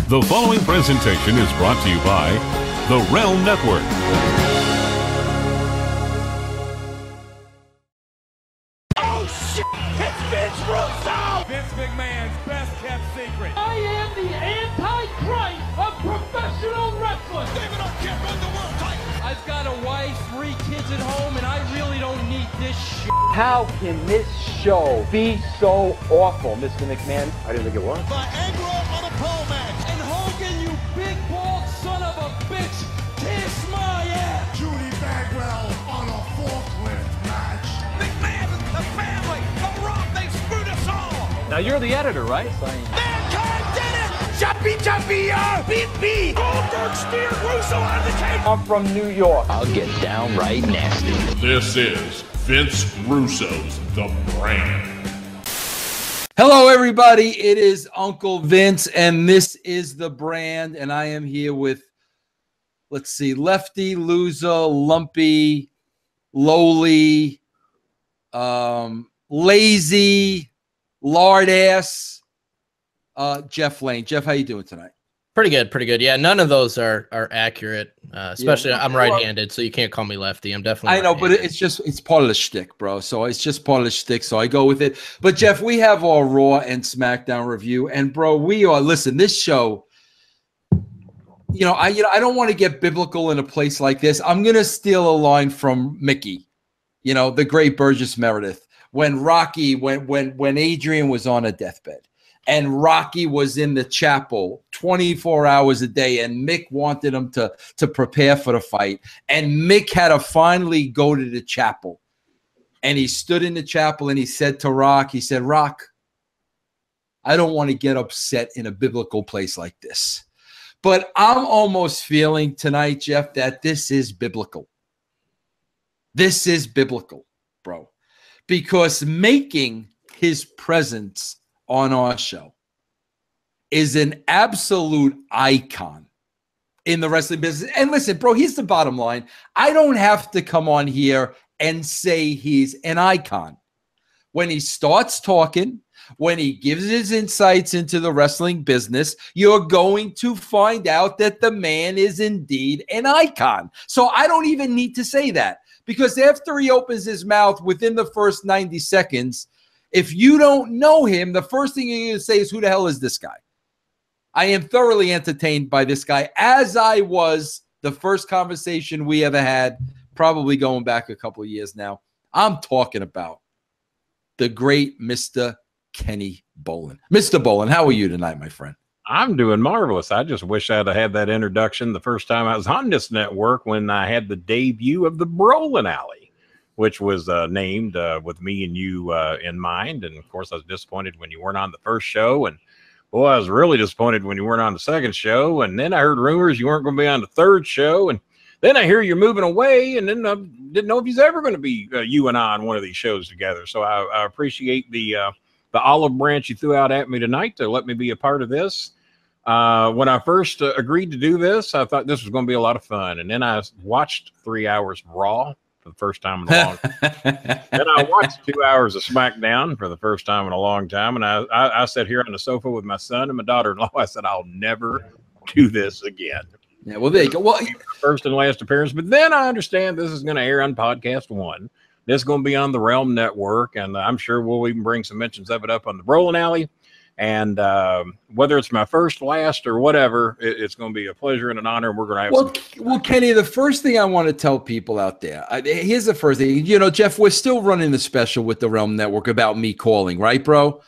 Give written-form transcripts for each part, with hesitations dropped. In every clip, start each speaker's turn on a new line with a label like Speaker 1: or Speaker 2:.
Speaker 1: The following presentation is brought to you by the Realm Network.
Speaker 2: Oh shit! It's Vince Russo!
Speaker 3: Vince McMahon's best kept secret.
Speaker 4: I am the Antichrist of professional wrestling.
Speaker 2: David Arquette won the world title.
Speaker 3: I've got a wife, 3 kids at home, and I really don't need this shit.
Speaker 5: How can this show be so awful, Mr. McMahon? I didn't think it was.
Speaker 2: Viagra on a pole match.
Speaker 3: And Hogan, you big bald son of a bitch, kiss my ass.
Speaker 2: Judy Bagwell on a forklift match. McMahon, the family, the Rock, they screwed us all.
Speaker 5: Now you're the editor, right?
Speaker 2: Mankind did it! Jumpy, beat me! Goldberg steered Russo out of the cage.
Speaker 5: I'm from New York.
Speaker 6: I'll get downright nasty.
Speaker 1: This is Vince Russo's The Brand.
Speaker 7: Hello, everybody. It is Uncle Vince, and this is The Brand, and I am here with, let's see, Lefty, Loser, Lumpy, Lowly, Lazy, Lard Ass, Jeff Lane. Jeff, how you doing tonight?
Speaker 8: Pretty good. Yeah, none of those are accurate. Especially, I'm right-handed, so you can't call me lefty. I'm definitely.
Speaker 7: I know, but it's part of the shtick, bro. So it's just part of the shtick. So I go with it. But Jeff, we have our Raw and SmackDown review, and bro, we are. Listen, this show. I don't want to get biblical in a place like this. I'm gonna steal a line from Mickey, the great Burgess Meredith, when Rocky, when Adrian was on a deathbed. And Rocky was in the chapel 24 hours a day, and Mick wanted him to prepare for the fight. And Mick had to finally go to the chapel. And he stood in the chapel and he said to Rock, Rock, I don't want to get upset in a biblical place like this. But I'm almost feeling tonight, Jeff, that this is biblical. This is biblical, bro. Because making his presence on our show is an absolute icon in the wrestling business. And listen, bro, here's the bottom line. I don't have to come on here and say he's an icon. When he starts talking, when he gives his insights into the wrestling business, you're going to find out that the man is indeed an icon. So I don't even need to say that, because after he opens his mouth within the first 90 seconds, if you don't know him, the first thing you're going to say is, who the hell is this guy? I am thoroughly entertained by this guy, as I was the first conversation we ever had, probably going back a couple of years now. I'm talking about the great Mr. Kenny Bolin. Mr. Bolin, how are you tonight, my friend?
Speaker 9: I'm doing marvelous. I just wish I'd have had that introduction the first time I was on this network, when I had the debut of the Brolin Alley, which was named with me and you in mind. And, of course, I was disappointed when you weren't on the first show. And, boy, I was really disappointed when you weren't on the second show. And then I heard rumors you weren't going to be on the third show. And then I hear you're moving away. And then I didn't know if he's ever going to be you and I on one of these shows together. So I appreciate the olive branch you threw out at me tonight to let me be a part of this. When I first agreed to do this, I thought this was going to be a lot of fun. And then I watched 3 hours of Raw for the first time in a long time. Then I watched 2 hours of SmackDown for the first time in a long time. And I sat here on the sofa with my son and my daughter-in-law. I said, I'll never do this again.
Speaker 7: Yeah, well, there you go. Well,
Speaker 9: first and last appearance. But then I understand this is going to air on Podcast One. This is going to be on the Realm Network. And I'm sure we'll even bring some mentions of it up on the Brolin Alley. And whether it's my first, last, or whatever, it's going to be a pleasure and an honor. And we're going to have
Speaker 7: well, Kenny, the first thing I want to tell people out there, here's the first thing. Jeff, we're still running the special with the Realm Network about me calling, right, bro?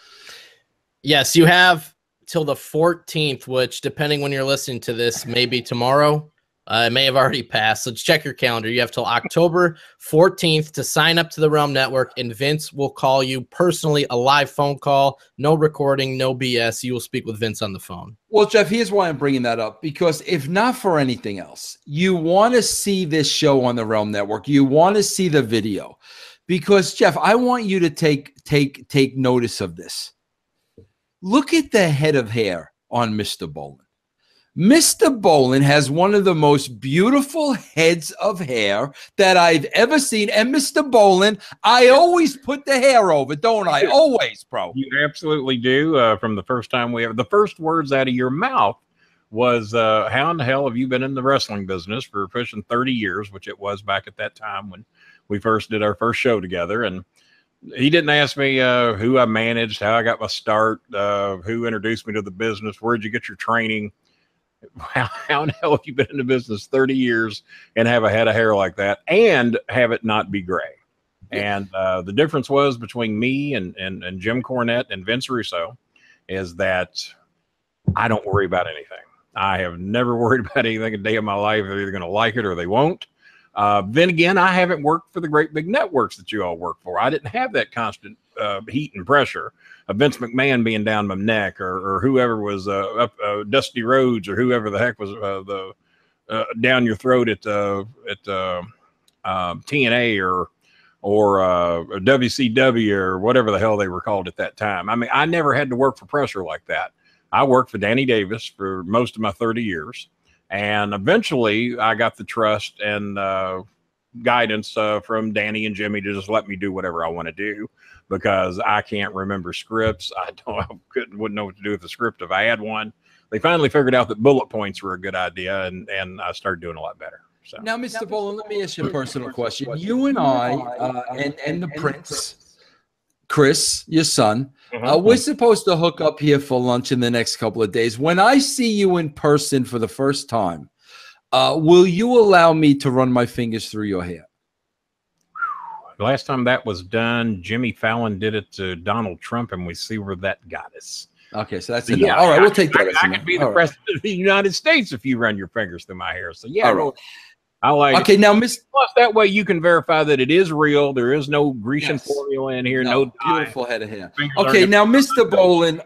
Speaker 8: Yes, you have till the 14th, which, depending when you're listening to this, maybe tomorrow. It may have already passed. So check your calendar. You have till October 14th to sign up to the Realm Network, and Vince will call you personally, a live phone call, no recording, no BS. You will speak with Vince on the phone.
Speaker 7: Well, Jeff, here's why I'm bringing that up, because if not for anything else, you want to see this show on the Realm Network. You want to see the video, because, Jeff, I want you to take notice of this. Look at the head of hair on Mr. Bolin. Mr. Bolin has one of the most beautiful heads of hair that I've ever seen. And Mr. Bolin, I always put the hair over, don't I? Always, bro.
Speaker 9: You absolutely do. From the first time the first words out of your mouth was, how in the hell have you been in the wrestling business for pushing 30 years, which it was back at that time when we first did our first show together. And he didn't ask me who I managed, how I got my start, who introduced me to the business, where'd you get your training? How in the hell have you been in the business 30 years and have a head of hair like that and have it not be gray? And the difference was between me and Jim Cornette and Vince Russo is that I don't worry about anything. I have never worried about anything a day of my life. They're either going to like it or they won't. Then again, I haven't worked for the great big networks that you all work for. I didn't have that constant heat and pressure of Vince McMahon being down my neck or whoever was up Dusty Rhodes or whoever the heck was down your throat at TNA or WCW or whatever the hell they were called at that time. I mean, I never had to work for pressure like that. I worked for Danny Davis for most of my 30 years. And eventually I got the trust and guidance from Danny and Jimmy to just let me do whatever I want to do because I can't remember scripts. Wouldn't know what to do with the script if I had one. They finally figured out that bullet points were a good idea, and I started doing a lot better. So
Speaker 7: now, Mr. Boland, let me ask you a personal question. You and I and the Prince, Chris, your son, we're supposed to hook up here for lunch in the next couple of days. When I see you in person for the first time, will you allow me to run my fingers through your hair?
Speaker 9: The last time that was done, Jimmy Fallon did it to Donald Trump, and we see where that got us.
Speaker 7: Okay, so that's enough. All right, we'll take that.
Speaker 9: I could be the president of the United States if you run your fingers through my hair. So yeah, I like
Speaker 7: okay,
Speaker 9: it.
Speaker 7: now, Miss.
Speaker 9: Plus, that way you can verify that it is real. There is no Grecian formula in here. No
Speaker 7: beautiful head of hair. Okay, now, Mr. Boland.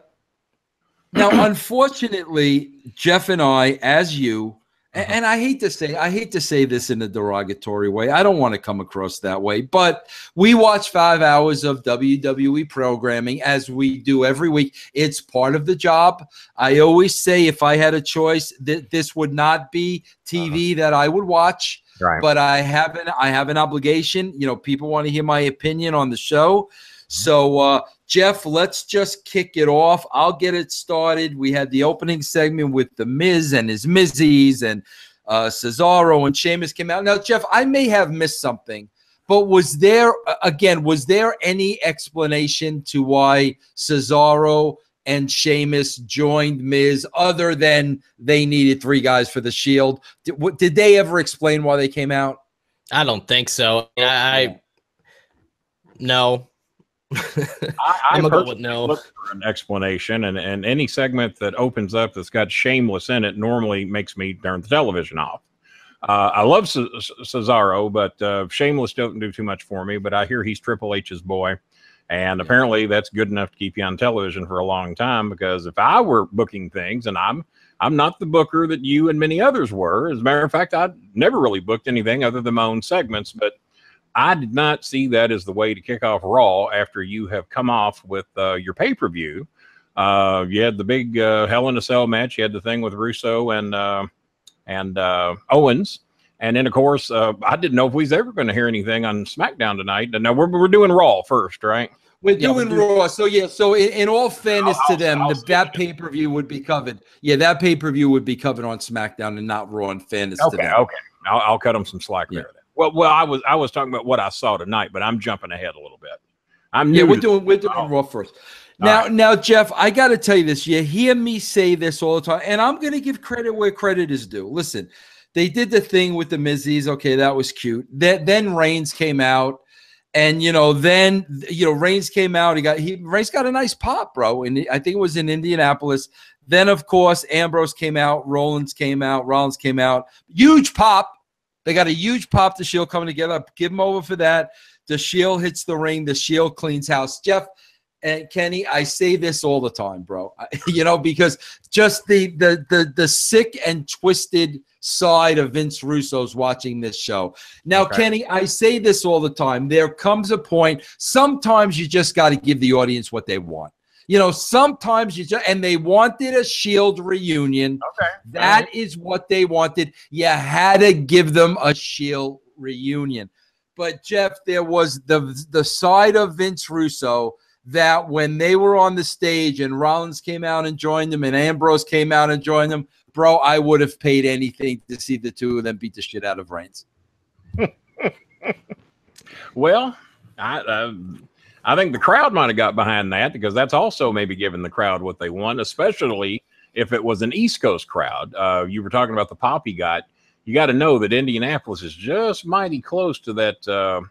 Speaker 7: Now, unfortunately, Jeff and I, as you, and I hate to say this in a derogatory way. I don't want to come across that way, but we watch 5 hours of WWE programming as we do every week. It's part of the job. I always say if I had a choice, this would not be TV that I would watch.
Speaker 9: Right.
Speaker 7: But I have an obligation. You know, people want to hear my opinion on the show. So, Jeff, let's just kick it off. I'll get it started. We had the opening segment with The Miz and his Mizzies, and Cesaro and Sheamus came out. Now, Jeff, I may have missed something, but was there any explanation to why Cesaro and Sheamus joined Miz other than they needed 3 guys for the Shield? Did they ever explain why they came out?
Speaker 8: I don't think so. No. I'm gonna go with no.
Speaker 9: Look for an explanation, and any segment that opens up that's got Shameless in it normally makes me turn the television off. I love Cesaro, but Shameless doesn't do too much for me. But I hear he's Triple H's boy, and apparently that's good enough to keep you on television for a long time. Because if I were booking things, and I'm not the booker that you and many others were. As a matter of fact, I never really booked anything other than my own segments, but I did not see that as the way to kick off Raw after you have come off with your pay-per-view. You had the big Hell in a Cell match. You had the thing with Russo and Owens. And then, of course, I didn't know if we was ever going to hear anything on SmackDown tonight. Now, we're doing Raw first, right?
Speaker 7: We're doing Raw. So, yeah, so in all fairness to them, that pay-per-view would be covered. Yeah, that pay-per-view would be covered on SmackDown and not Raw, in fairness to them.
Speaker 9: Okay. I'll cut them some slack there then. Well, I was talking about what I saw tonight, but I'm jumping ahead a little bit. We're doing Raw first.
Speaker 7: Now, Jeff, I got to tell you this. You hear me say this all the time, and I'm going to give credit where credit is due. Listen, they did the thing with the Mizzies. Okay, that was cute. Then Reigns came out, and Reigns came out. Reigns got a nice pop, bro, and I think it was in Indianapolis. Then, of course, Ambrose came out, Rollins came out, huge pop. They got a huge pop, the Shield coming together. Give them over for that. The Shield hits the ring. The Shield cleans house. Jeff and Kenny, I say this all the time, bro. Because just the sick and twisted side of Vince Russo's watching this show. Now, okay. Kenny, I say this all the time. There comes a point. Sometimes you just got to give the audience what they want. Sometimes and they wanted a Shield reunion.
Speaker 9: Okay.
Speaker 7: That is what they wanted. You had to give them a Shield reunion. But Jeff, there was the side of Vince Russo that when they were on the stage and Rollins came out and joined them and Ambrose came out and joined them, bro, I would have paid anything to see the two of them beat the shit out of Reigns.
Speaker 9: Well, I think the crowd might have got behind that, because that's also maybe giving the crowd what they want, especially if it was an East Coast crowd. You were talking about the pop he got. You got to know that Indianapolis is just mighty close to that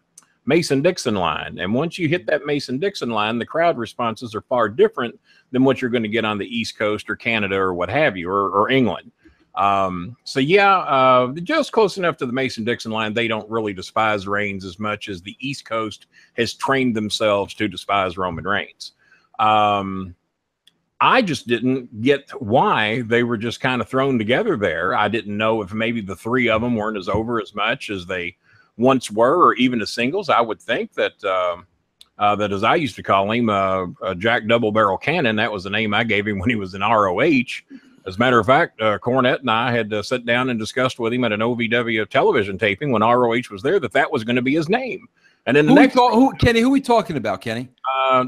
Speaker 9: Mason-Dixon line. And once you hit that Mason-Dixon line, the crowd responses are far different than what you're going to get on the East Coast or Canada or what have you, or England. So yeah, just close enough to the Mason-Dixon line. They don't really despise Reigns as much as the East Coast has trained themselves to despise Roman Reigns. I just didn't get why they were just kind of thrown together there. I didn't know if maybe the three of them weren't as over as much as they once were, or even as singles. I would think that, that, as I used to call him, Jack Double Barrel Cannon, that was the name I gave him when he was in ROH. As a matter of fact, Cornette and I had sat down and discussed with him at an OVW television taping when ROH was there that was going to be his name. And then the next,
Speaker 7: Kenny, who are we talking about, Kenny?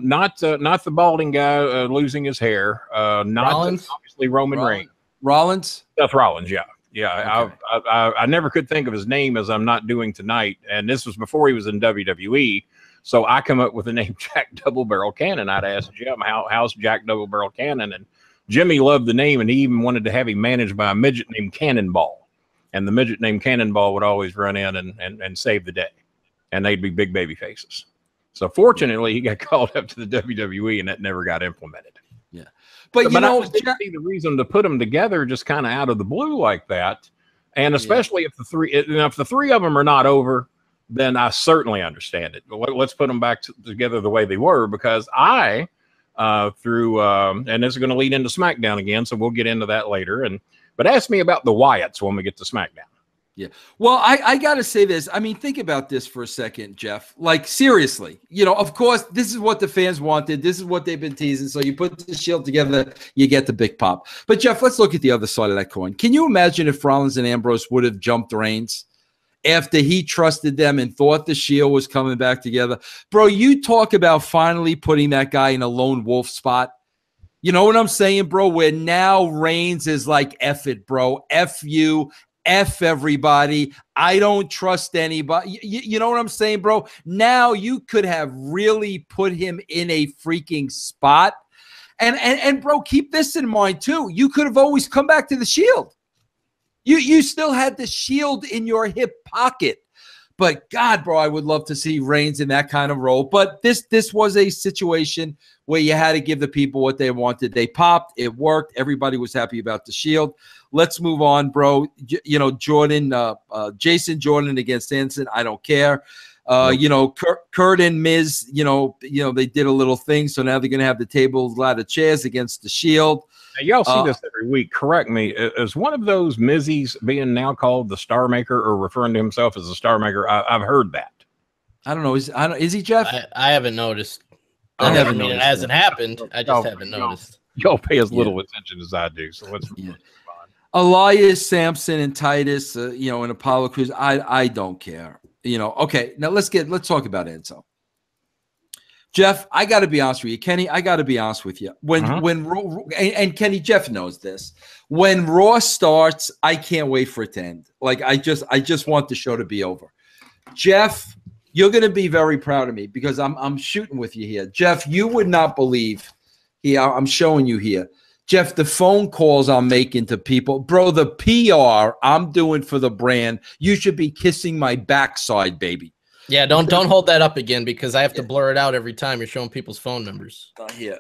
Speaker 9: Not the balding guy losing his hair. Not
Speaker 8: Rollins?
Speaker 9: Obviously Roman Reigns.
Speaker 7: Rollins?
Speaker 9: Seth Rollins, yeah.
Speaker 7: Okay.
Speaker 9: I never could think of his name, as I'm not doing tonight. And this was before he was in WWE. So I come up with the name Jack Double Barrel Cannon. I'd ask Jim, how's Jack Double Barrel Cannon? And Jimmy loved the name, and he even wanted to have him managed by a midget named Cannonball. And the midget named Cannonball would always run in and save the day. And they'd be big baby faces. So fortunately, he got called up to the WWE, and that never got implemented.
Speaker 7: Yeah. But you know,
Speaker 9: I didn't see the reason to put them together just kind of out of the blue like that. And especially if the three of them are not over, then I certainly understand it. But let's put them back together the way they were, because I, and this is going to lead into SmackDown again, so we'll get into that later. But ask me about the Wyatts when we get to SmackDown.
Speaker 7: Yeah. Well, I got to say this. I mean, think about this for a second, Jeff. Like, seriously, you know, of course, this is what the fans wanted. This is what they've been teasing. So you put the Shield together, you get the big pop. But, Jeff, let's look at the other side of that coin. Can you imagine if Rollins and Ambrose would have jumped Reigns after he trusted them and thought the Shield was coming back together? Bro, you talk about finally putting that guy in a lone wolf spot. You know what I'm saying, bro? Where now Reigns is like, F it, bro. F you. F everybody. I don't trust anybody. You know what I'm saying, bro? Now you could have really put him in a freaking spot. And bro, keep this in mind too. You could have always come back to the Shield. You still had the Shield in your hip pocket. But God, bro, I would love to see Reigns in that kind of role. But this was a situation where you had to give the people what they wanted. They popped. It worked. Everybody was happy about the Shield. Let's move on, bro. You know, Jason Jordan against Anson. I don't care. You know, Kurt and Miz, you know, they did a little thing. So now they're going to have the table, ladder chairs against the Shield.
Speaker 9: Now, y'all see this every week. Correct me. Is one of those Mizzies being now called the Star Maker, or referring to himself as the Star Maker? I've heard that. I don't know. Is he, Jeff?
Speaker 8: I haven't noticed. I haven't noticed. It hasn't happened. I just haven't noticed.
Speaker 9: Y'all pay as little attention as I do. So let's move on.
Speaker 7: Elias, Samson, and Titus, you know, and Apollo Crews. I don't care. You know, okay. Now let's talk about Enzo. Jeff, I got to be honest with you. Kenny, I got to be honest with you. And Kenny, Jeff knows this. When Raw starts, I can't wait for it to end. Like, I just want the show to be over. Jeff, you're going to be very proud of me, because I'm shooting with you here. Jeff, you would not believe. Here, I'm showing you here. Jeff, the phone calls I'm making to people. Bro, the PR I'm doing for the brand, you should be kissing my backside, baby.
Speaker 8: Yeah, don't hold that up again, because I have to blur it out every time you're showing people's phone numbers.
Speaker 7: Here.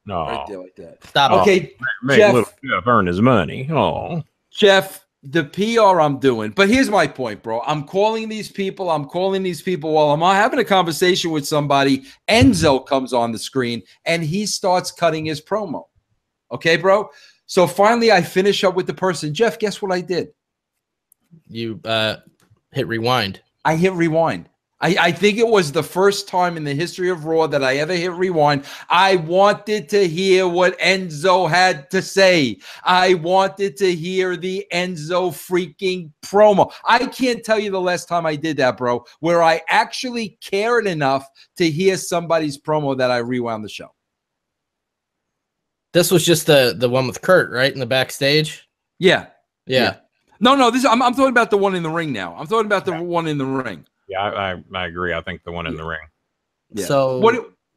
Speaker 9: No.
Speaker 7: Right there like that.
Speaker 8: Stop.
Speaker 7: Okay,
Speaker 9: make
Speaker 7: Jeff,
Speaker 9: little Jeff earn his money. Oh.
Speaker 7: Jeff, the PR I'm doing. But here's my point, bro. I'm calling these people while I'm having a conversation with somebody. Enzo comes on the screen, and he starts cutting his promo. Okay, bro? So finally I finish up with the person. Jeff, guess what I did?
Speaker 8: You hit rewind.
Speaker 7: I hit rewind. I think it was the first time in the history of Raw that I ever hit rewind. I wanted to hear what Enzo had to say. I wanted to hear the Enzo freaking promo. I can't tell you the last time I did that, bro, where I actually cared enough to hear somebody's promo that I rewound the show.
Speaker 8: This was just the one with Kurt, right, in the backstage?
Speaker 7: Yeah.
Speaker 8: Yeah.
Speaker 7: No, I'm talking about the one in the ring now. I'm talking about the one in the ring.
Speaker 9: Yeah, I agree. I think the one in the ring.
Speaker 7: Yeah.
Speaker 8: So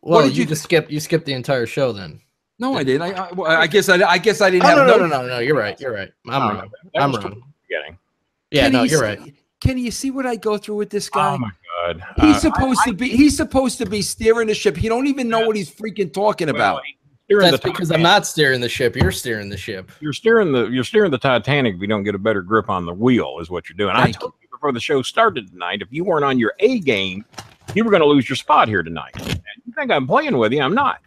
Speaker 7: what did you
Speaker 8: just skip? You skipped the entire show then.
Speaker 7: No, I didn't. I guess I didn't
Speaker 8: Oh,
Speaker 7: have
Speaker 8: no. You're right. You're right. I'm wrong. I'm wrong. Yeah,
Speaker 7: Kenny,
Speaker 8: no, you're right.
Speaker 7: Kenny, you see what I go through with this guy?
Speaker 9: Oh my God.
Speaker 7: He's supposed to be steering the ship. He don't even know what he's freaking talking about.
Speaker 8: That's because I'm not steering the ship. You're steering the ship.
Speaker 9: You're steering the Titanic if you don't get a better grip on the wheel, is what you're doing. I told you before the show started tonight, if you weren't on your A game, you were going to lose your spot here tonight. And you think I'm playing with you? I'm not.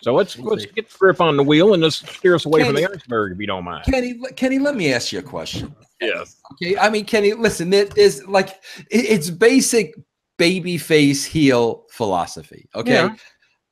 Speaker 9: So let's get the grip on the wheel and let's steer us away from the iceberg, if you don't mind.
Speaker 7: Kenny, let me ask you a question.
Speaker 9: Yes.
Speaker 7: Okay. I mean, Kenny, listen, it's like it's basic baby face heel philosophy. Okay.
Speaker 9: Yeah.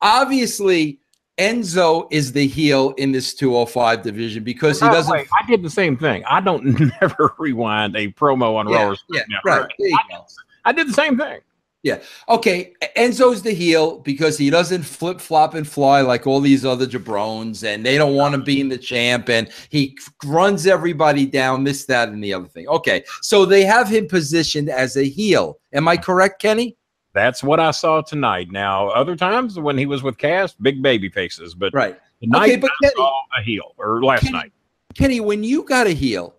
Speaker 7: Obviously, Enzo is the heel in this 205 division because he doesn't.
Speaker 9: I did the same thing. I don't never rewind a promo on Raw.
Speaker 7: Yeah, right. There you go.
Speaker 9: I did the same thing.
Speaker 7: Yeah. Okay. Enzo's the heel because he doesn't flip flop and fly like all these other jabrones, and they don't want him being the champ, and he runs everybody down, this, that, and the other thing. Okay. So they have him positioned as a heel. Am I correct, Kenny?
Speaker 9: That's what I saw tonight. Now, other times when he was with Cass, big baby faces, but
Speaker 7: right.
Speaker 9: Tonight, but I saw a heel, or last night.
Speaker 7: Kenny, when you got a heel,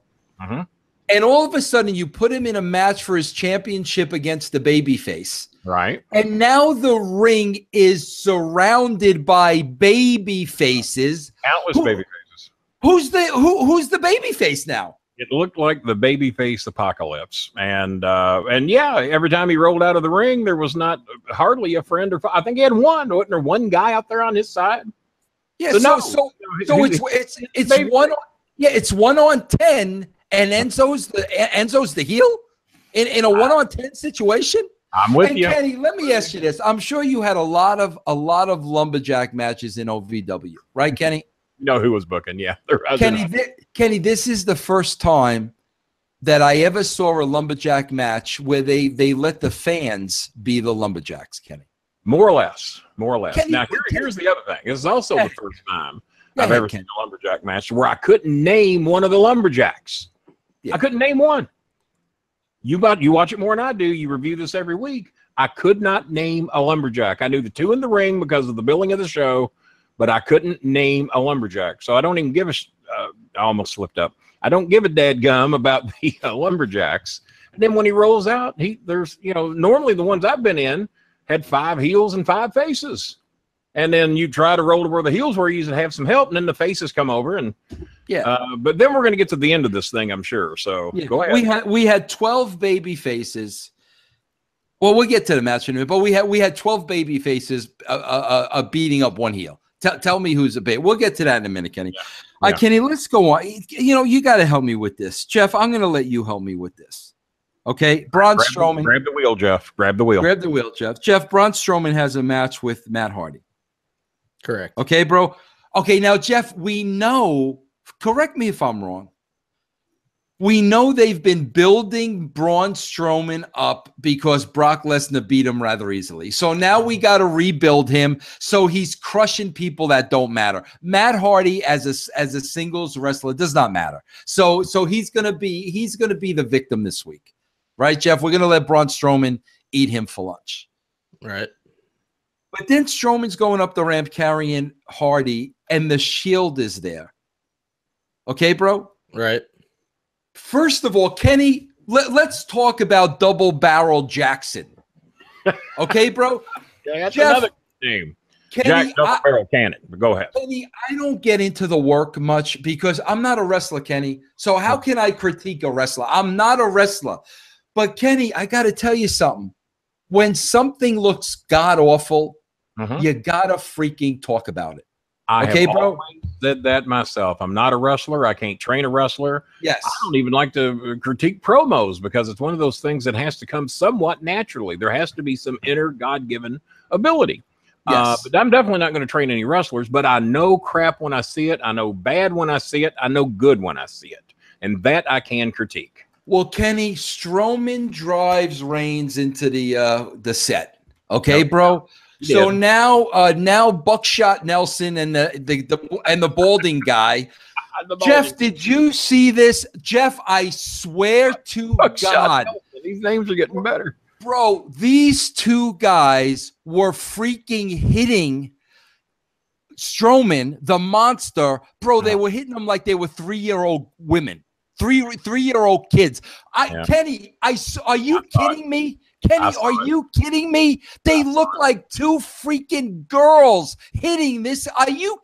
Speaker 7: and all of a sudden you put him in a match for his championship against the babyface,
Speaker 9: right?
Speaker 7: And now the ring is surrounded by baby faces,
Speaker 9: countless baby faces.
Speaker 7: Who's the baby face now?
Speaker 9: It looked like the babyface apocalypse, and yeah, every time he rolled out of the ring, there was not hardly a friend or I think he had one. Wasn't there one guy out there on his side?
Speaker 7: Yeah, so it's one. Yeah, it's 1-on-10, and Enzo's the heel in a 1-on-10 situation.
Speaker 9: I'm with you,
Speaker 7: Kenny. Let me ask you this: I'm sure you had a lot of lumberjack matches in OVW, right, Kenny?
Speaker 9: You know who was booking? Yeah,
Speaker 7: Kenny, this is the first time that I ever saw a lumberjack match where they let the fans be the lumberjacks, Kenny.
Speaker 9: More or less.
Speaker 7: Kenny,
Speaker 9: now, here's the other thing. This is also the first time I've ever seen a lumberjack match where I couldn't name one of the lumberjacks. Yeah. I couldn't name one. You watch it more than I do. You review this every week. I could not name a lumberjack. I knew the two in the ring because of the billing of the show, but I couldn't name a lumberjack. So I don't even give I almost slipped up. I don't give a dadgum about the lumberjacks. And then when he rolls out, there's normally the ones I've been in had 5 heels and 5 faces. And then you try to roll to where the heels were, you usually have some help, and then the faces come over. And but then we're going to get to the end of this thing, I'm sure. So go ahead.
Speaker 7: We had 12 baby faces. Well, we'll get to the match in a minute, but we had 12 baby faces beating up one heel. Tell me who's a baby. We'll get to that in a minute, Kenny.
Speaker 9: Yeah.
Speaker 7: Kenny, let's go on. You got to help me with this. Jeff, I'm going to let you help me with this. Okay, Braun Strowman.
Speaker 9: Grab the wheel, Jeff. Grab the wheel.
Speaker 7: Grab the wheel, Jeff. Jeff, Braun Strowman has a match with Matt Hardy.
Speaker 8: Correct.
Speaker 7: Okay, bro. Okay, now, Jeff, we know, correct me if I'm wrong, we know they've been building Braun Strowman up because Brock Lesnar beat him rather easily. So now we got to rebuild him. So he's crushing people that don't matter. Matt Hardy as a singles wrestler does not matter. So he's gonna be the victim this week, right, Jeff? We're gonna let Braun Strowman eat him for lunch,
Speaker 8: right?
Speaker 7: But then Strowman's going up the ramp carrying Hardy, and the Shield is there. Okay, bro?
Speaker 8: Right.
Speaker 7: First of all, Kenny, let's talk about Double Barrel Jackson. Okay, bro?
Speaker 9: Yeah, that's
Speaker 7: Jeff,
Speaker 9: another name.
Speaker 7: Kenny,
Speaker 9: Jack Double Barrel Cannon. But go ahead.
Speaker 7: Kenny, I don't get into the work much because I'm not a wrestler, Kenny. So how can I critique a wrestler? I'm not a wrestler. But, Kenny, I got to tell you something. When something looks god-awful, you got to freaking talk about it.
Speaker 9: I have always said that myself. I'm not a wrestler. I can't train a wrestler.
Speaker 7: Yes.
Speaker 9: I don't even like to critique promos because it's one of those things that has to come somewhat naturally. There has to be some inner God-given ability.
Speaker 7: Yes.
Speaker 9: But I'm definitely not going to train any wrestlers, but I know crap when I see it. I know bad when I see it. I know good when I see it. And that I can critique.
Speaker 7: Well, Kenny, Strowman drives Reigns into the set. Okay, bro? So now Buckshot Nelson and the balding guy Jeff, did you see this? Jeff, I swear to God.
Speaker 9: These names are getting better.
Speaker 7: Bro, these two guys were freaking hitting Strowman, the monster. Bro, they were hitting them like they were 3-year-old women, three-year-old kids. Kenny, are you kidding me? Kenny, are you kidding me? They look like two freaking girls hitting this. Are you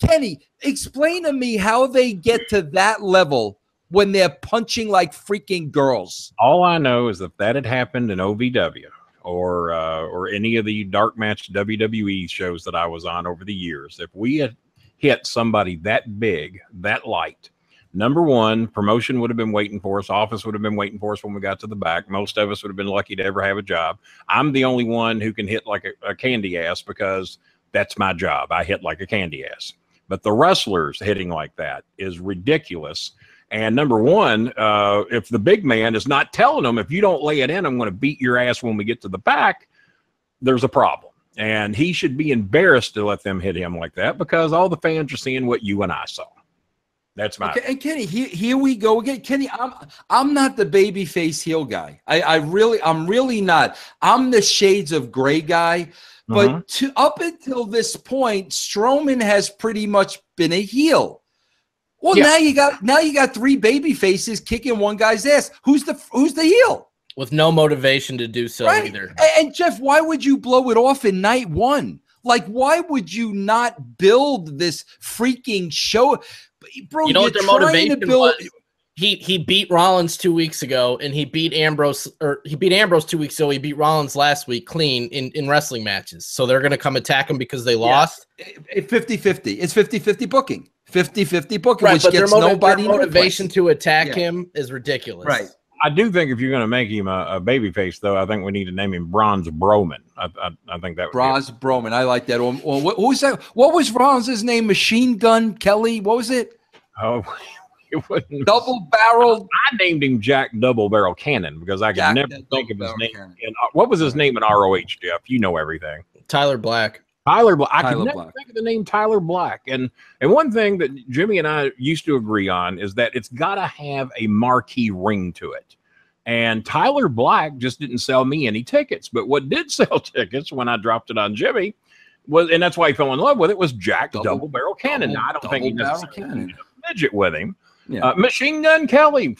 Speaker 7: Kenny, explain to me how they get to that level when they're punching like freaking girls.
Speaker 9: All I know is that had happened in OVW or any of the dark match WWE shows that I was on over the years, if we had hit somebody that big, that light, number one, promotion would have been waiting for us. Office would have been waiting for us when we got to the back. Most of us would have been lucky to ever have a job. I'm the only one who can hit like a candy ass because that's my job. I hit like a candy ass. But the wrestlers hitting like that is ridiculous. And number one, if the big man is not telling them, if you don't lay it in, I'm going to beat your ass when we get to the back, there's a problem. And he should be embarrassed to let them hit him like that because all the fans are seeing what you and I saw. That's my
Speaker 7: and Kenny, here we go again. Kenny, I'm not the babyface heel guy. I'm really not. I'm the shades of gray guy. But up until this point, Strowman has pretty much been a heel. Well, now you got three baby faces kicking one guy's ass. Who's the heel?
Speaker 8: With no motivation to do so either.
Speaker 7: And Jeff, why would you blow it off in night one? Like, why would you not build this freaking show? Bro,
Speaker 8: you know what their motivation was? He beat Rollins 2 weeks ago, and he beat Ambrose 2 weeks ago. He beat Rollins last week clean in wrestling matches. So they're going to come attack him because they lost.
Speaker 7: 50-50. It's 50-50 booking. 50-50 booking,
Speaker 8: right,
Speaker 7: which
Speaker 8: but
Speaker 7: gets
Speaker 8: their
Speaker 7: nobody
Speaker 8: motivation to attack him is ridiculous.
Speaker 7: Right.
Speaker 9: I do think if you're going to make him a babyface, though, I think we need to name him Bronze Broman. I think that would
Speaker 7: Bronze Broman. I like that. What was that? What was Rollins' name? Machine Gun Kelly? What was it?
Speaker 9: Oh, it wasn't
Speaker 7: Double Barrel.
Speaker 9: I named him Jack Double Barrel Cannon because I could never think of his name. And what was his name in ROH, Jeff? You know everything.
Speaker 8: Tyler Black.
Speaker 9: Tyler Black. I could never think of the name Tyler Black. And one thing that Jimmy and I used to agree on is that it's got to have a marquee ring to it. And Tyler Black just didn't sell me any tickets. But what did sell tickets when I dropped it on Jimmy was, and that's why he fell in love with it, was Jack Double Barrel Cannon. Now, I don't think he necessarily had a midget with him. Yeah. Machine Gun Kelly.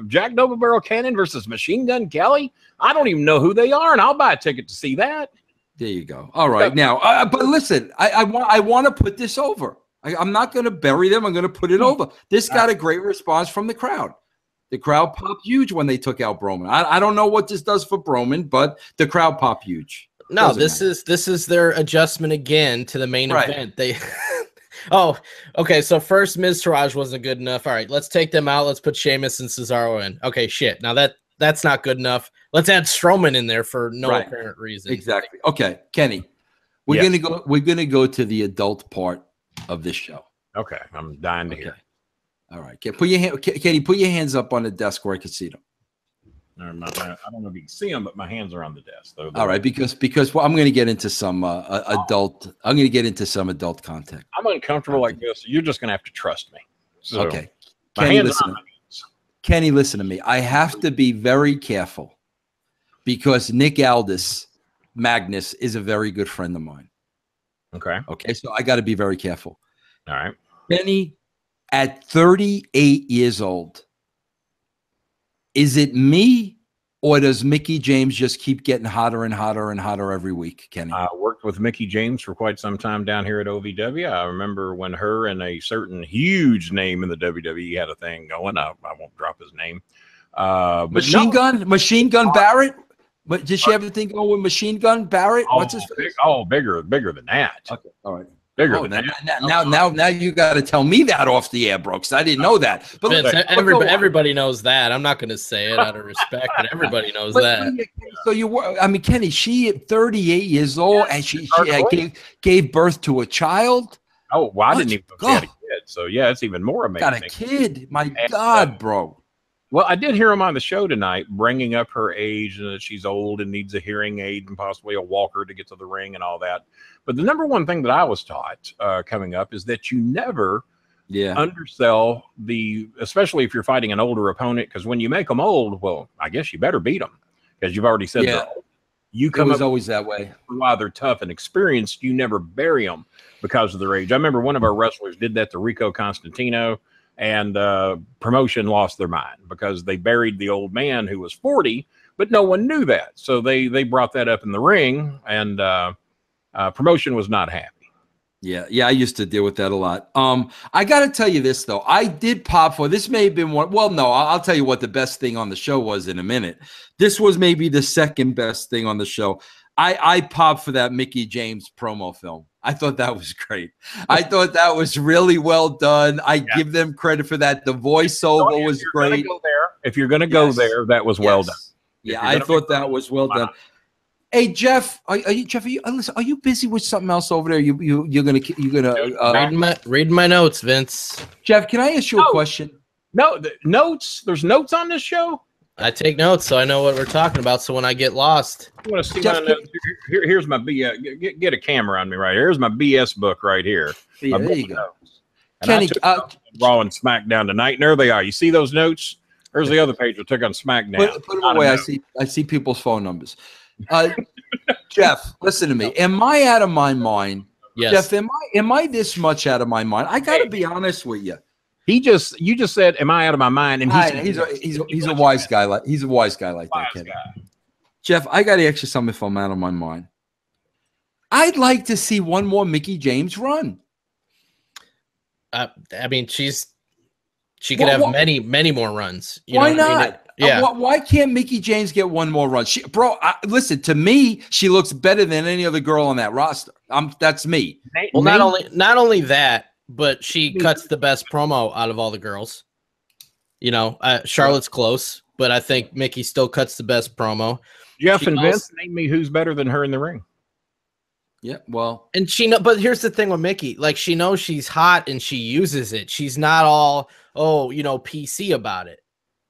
Speaker 9: Jack Double Barrel Cannon versus Machine Gun Kelly. I don't even know who they are, and I'll buy a ticket to see that.
Speaker 7: There you go. All right. Now, but listen, I want to put this over. I'm not going to bury them. I'm going to put it over. This got a great response from the crowd. The crowd popped huge when they took out Broman. I don't know what this does for Broman, but the crowd popped huge.
Speaker 8: No, this is their adjustment again to the main event. They oh, okay. So first Miz Taraj wasn't good enough. All right, let's take them out. Let's put Sheamus and Cesaro in. Okay, shit. Now that's not good enough. Let's add Strowman in there for no apparent reason.
Speaker 7: Exactly. Okay, Kenny, we're gonna go to the adult part of this show.
Speaker 9: Okay, I'm dying to hear.
Speaker 7: All right, Kenny, put your hands up on the desk where I can see them.
Speaker 9: I don't know if you can see them, but my hands are on the desk.
Speaker 7: All right, because I'm going to get into some adult. I'm going to get into some adult content.
Speaker 9: I'm uncomfortable like this. So you're just going to have to trust me. So
Speaker 7: okay, Kenny, listen to me. I have to be very careful because Nick Aldis Magnus is a very good friend of mine.
Speaker 9: Okay.
Speaker 7: Okay, so I got to be very careful.
Speaker 9: All right,
Speaker 7: Kenny, at 38 years old. Is it me, or does Mickie James just keep getting hotter and hotter and hotter every week, Kenny?
Speaker 9: I worked with Mickie James for quite some time down here at OVW. I remember when her and a certain huge name in the WWE had a thing going up. I won't drop his name.
Speaker 7: Machine Gun Barrett? But did she have a thing going with Machine Gun Barrett? What's his face?
Speaker 9: Bigger than that.
Speaker 7: Okay, all right.
Speaker 9: Bigger than that.
Speaker 7: Now you got to tell me that off the air, Brooks. I didn't know that. But
Speaker 8: Vince, everybody knows that. I'm not going to say it out of respect, but everybody knows that.
Speaker 7: So Kenny, she at 38 years old, and she gave birth to a child.
Speaker 9: Oh, well, I didn't even know she had a kid. So yeah, it's even more amazing.
Speaker 7: Got a kid, my God, bro.
Speaker 9: Well, I did hear him on the show tonight, bringing up her age and that she's old and needs a hearing aid and possibly a walker to get to the ring and all that. But the number one thing that I was taught coming up is that you never undersell especially if you're fighting an older opponent, because when you make them old, well, I guess you better beat them because you've already said they're old. You come up
Speaker 7: always that way.
Speaker 9: While they're tough and experienced, you never bury them because of their age. I remember one of our wrestlers did that to Rico Constantino, and promotion lost their mind because they buried the old man who was 40, but no one knew that. So they brought that up in the ring, and promotion was not happy.
Speaker 7: Yeah, I used to deal with that a lot. I got to tell you this, though. I did pop for this. May have been one. Well, no, I'll tell you what the best thing on the show was in a minute. This was maybe the second best thing on the show. I popped for that Mickie James promo film. I thought that was great. I thought that was really well done. I give them credit for that. The voiceover was great.
Speaker 9: If you're going to go there, that was well done.
Speaker 7: Yeah, I thought that was well done. Hey Jeff, are you busy with something else over there? You're gonna
Speaker 8: read my notes, Vince.
Speaker 7: Jeff, can I ask you a question?
Speaker 9: No, notes. There's notes on this show.
Speaker 8: I take notes so I know what we're talking about. So when I get lost,
Speaker 9: you want to see my notes? Here's my BS. Get a camera on me right here. Here's my BS book right here.
Speaker 7: Yeah, there you go.
Speaker 9: Kenny, Raw and SmackDown tonight, and there they are. You see those notes? There's the other page we took on SmackDown.
Speaker 7: Put them away. I see people's phone numbers. Jeff, listen to me. Am I out of my mind?
Speaker 8: Yes.
Speaker 7: Jeff, am I this much out of my mind? I got to be honest with you.
Speaker 9: You just said, "Am I out of my mind?" And
Speaker 7: he's a wise guy. He's a wise guy like that, Kenny. Jeff, I got to ask you something. If I'm out of my mind, I'd like to see one more Mickie James run.
Speaker 8: I mean, she could have many more runs.
Speaker 7: Why not?
Speaker 8: I mean, yeah.
Speaker 7: Why can't Mickie James get one more run? Listen, to me, she looks better than any other girl on that roster. That's me.
Speaker 8: Well, not only that, but she cuts the best promo out of all the girls. Charlotte's close, but I think Mickie still cuts the best promo.
Speaker 9: Jeff and Vince, name me who's better than her in the ring.
Speaker 7: Yeah, well,
Speaker 8: and but here's the thing with Mickie, like, she knows she's hot and she uses it. She's not all PC about it.